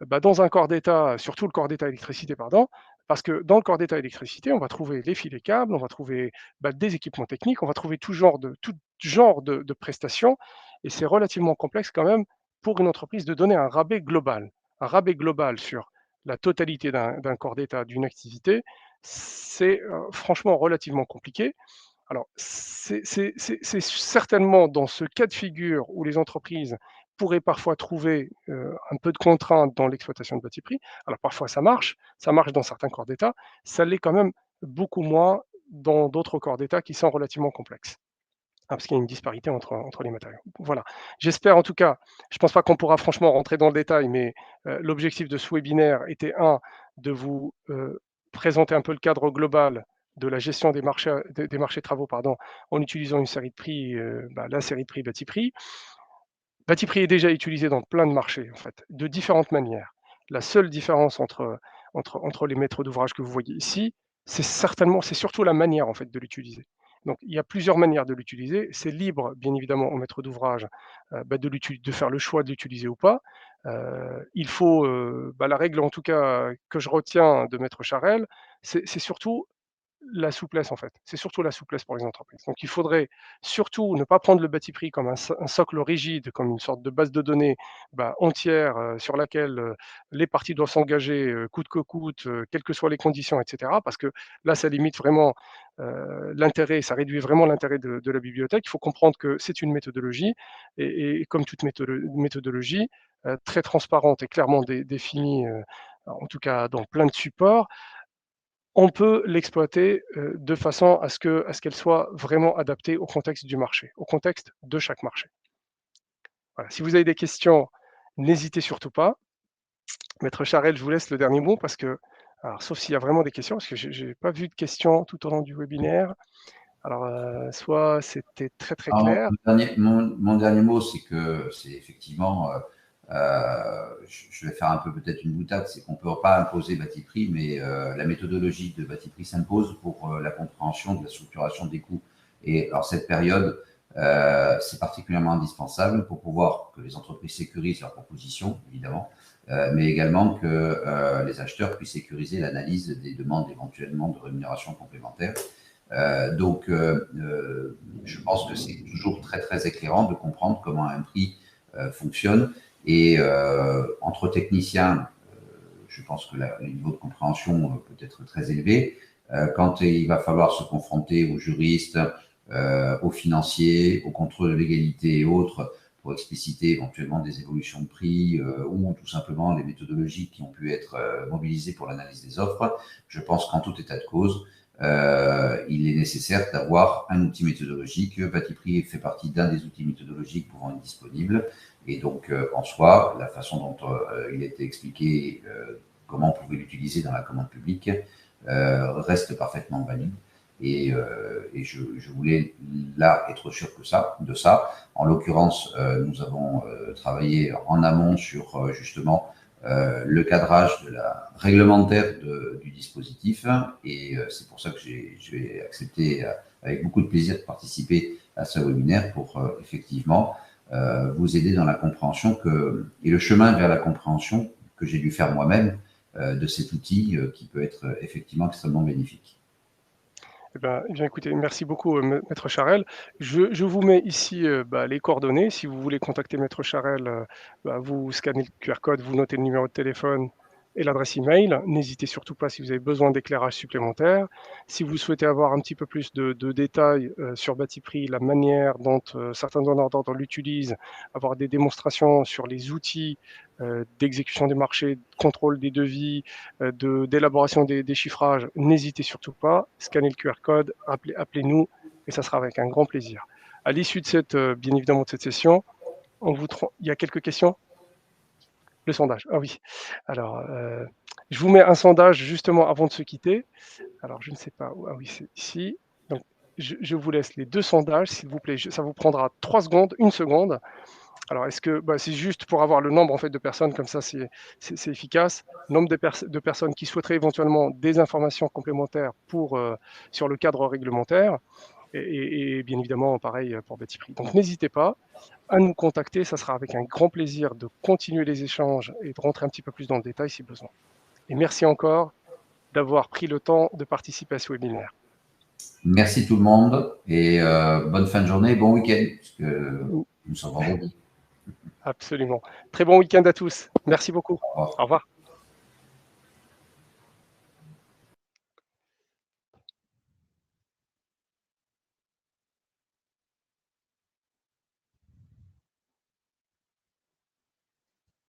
dans un corps d'état, surtout le corps d'état électricité, pardon, parce que dans le corps d'état électricité, on va trouver les filets câbles, on va trouver des équipements techniques, on va trouver tout genre de prestations, et c'est relativement complexe quand même pour une entreprise de donner un rabais global. Un rabais global sur la totalité d'un corps d'état, d'une activité, c'est franchement relativement compliqué. Alors, c'est certainement dans ce cas de figure où les entreprises pourraient parfois trouver un peu de contraintes dans l'exploitation de Batiprix. Alors, parfois ça marche dans certains corps d'État, ça l'est quand même beaucoup moins dans d'autres corps d'État qui sont relativement complexes. Parce qu'il y a une disparité entre les matériaux. Voilà. J'espère en tout cas, je ne pense pas qu'on pourra franchement rentrer dans le détail, mais l'objectif de ce webinaire était, de vous présenter un peu le cadre global de la gestion des marchés travaux, pardon, en utilisant une série de prix, la série de prix Batiprix. Batiprix est déjà utilisé dans plein de marchés, en fait, de différentes manières. La seule différence entre les maîtres d'ouvrage que vous voyez ici, c'est surtout la manière, en fait, de l'utiliser. Donc, il y a plusieurs manières de l'utiliser. C'est libre, bien évidemment, au maître d'ouvrage de faire le choix de l'utiliser ou pas. Il faut, la règle, en tout cas, que je retiens de Maître Charel, c'est surtout la souplesse, en fait. C'est surtout la souplesse pour les entreprises. Donc, il faudrait surtout ne pas prendre le Batiprix comme un socle rigide, comme une sorte de base de données entière sur laquelle les parties doivent s'engager coûte que coûte, quelles que soient les conditions, etc. Parce que là, ça limite vraiment l'intérêt, ça réduit vraiment l'intérêt de la bibliothèque. Il faut comprendre que c'est une méthodologie et comme toute méthodologie, très transparente et clairement définie, en tout cas dans plein de supports, on peut l'exploiter de façon à ce qu'elle soit vraiment adaptée au contexte du marché, au contexte de chaque marché. Voilà. Si vous avez des questions, n'hésitez surtout pas. Maître Charel, je vous laisse le dernier mot parce que, alors, sauf s'il y a vraiment des questions, parce que je n'ai pas vu de questions tout au long du webinaire. Alors, soit c'était très très Alors, clair. mon dernier mot, c'est que c'est effectivement, je vais faire un peu peut-être une boutade, c'est qu'on ne peut pas imposer Batiprix, mais la méthodologie de Batiprix s'impose pour la compréhension de la structuration des coûts. Et alors cette période, c'est particulièrement indispensable pour pouvoir que les entreprises sécurisent leurs propositions, évidemment, mais également que les acheteurs puissent sécuriser l'analyse des demandes éventuellement de rémunération complémentaire. Je pense que c'est toujours très très éclairant de comprendre comment un prix fonctionne. Et entre techniciens, je pense que le niveau de compréhension peut être très élevé. Quand il va falloir se confronter aux juristes, aux financiers, aux contrôles de légalité et autres, pour expliciter éventuellement des évolutions de prix ou tout simplement les méthodologies qui ont pu être mobilisées pour l'analyse des offres, je pense qu'en tout état de cause, il est nécessaire d'avoir un outil méthodologique. Batiprix fait partie d'un des outils méthodologiques pouvant être disponibles. Et donc, en soi, la façon dont il a été expliqué comment on pouvait l'utiliser dans la commande publique reste parfaitement valide. Et je voulais là être sûr de ça. En l'occurrence, nous avons travaillé en amont sur justement le cadrage de la réglementaire du dispositif. Et c'est pour ça que j'ai accepté avec beaucoup de plaisir de participer à ce webinaire pour effectivement vous aider dans la compréhension et le chemin vers la compréhension que j'ai dû faire moi-même de cet outil qui peut être effectivement extrêmement bénéfique. Eh bien, écoutez, merci beaucoup, Maître Charel. Je vous mets ici les coordonnées. Si vous voulez contacter Maître Charel, vous scannez le QR code, vous notez le numéro de téléphone et l'adresse email. N'hésitez surtout pas si vous avez besoin d'éclairage supplémentaire. Si vous souhaitez avoir un petit peu plus de détails sur Batiprix, la manière dont certains donneurs d'ordre l'utilisent, avoir des démonstrations sur les outils d'exécution des marchés, de contrôle des devis, d'élaboration des chiffrages, n'hésitez surtout pas, scannez le QR code, appelez-nous et ça sera avec un grand plaisir. À l'issue de bien évidemment de cette session, il y a quelques questions? Le sondage, ah oui. Alors, je vous mets un sondage justement avant de se quitter. Alors, je ne sais pas, ah oui, c'est ici. Donc, je vous laisse les 2 sondages, s'il vous plaît. Ça vous prendra 3 secondes, 1 seconde. Alors, est-ce que c'est juste pour avoir le nombre en fait de personnes, comme ça c'est efficace. Nombre de personnes qui souhaiteraient éventuellement des informations complémentaires sur le cadre réglementaire et bien évidemment pareil pour Batiprix. Donc n'hésitez pas à nous contacter, ça sera avec un grand plaisir de continuer les échanges et de rentrer un petit peu plus dans le détail si besoin. Et merci encore d'avoir pris le temps de participer à ce webinaire. Merci tout le monde et bonne fin de journée, bon week-end, parce que nous sommes vendredi. Absolument. Très bon week-end à tous. Merci beaucoup. Au revoir. Au revoir.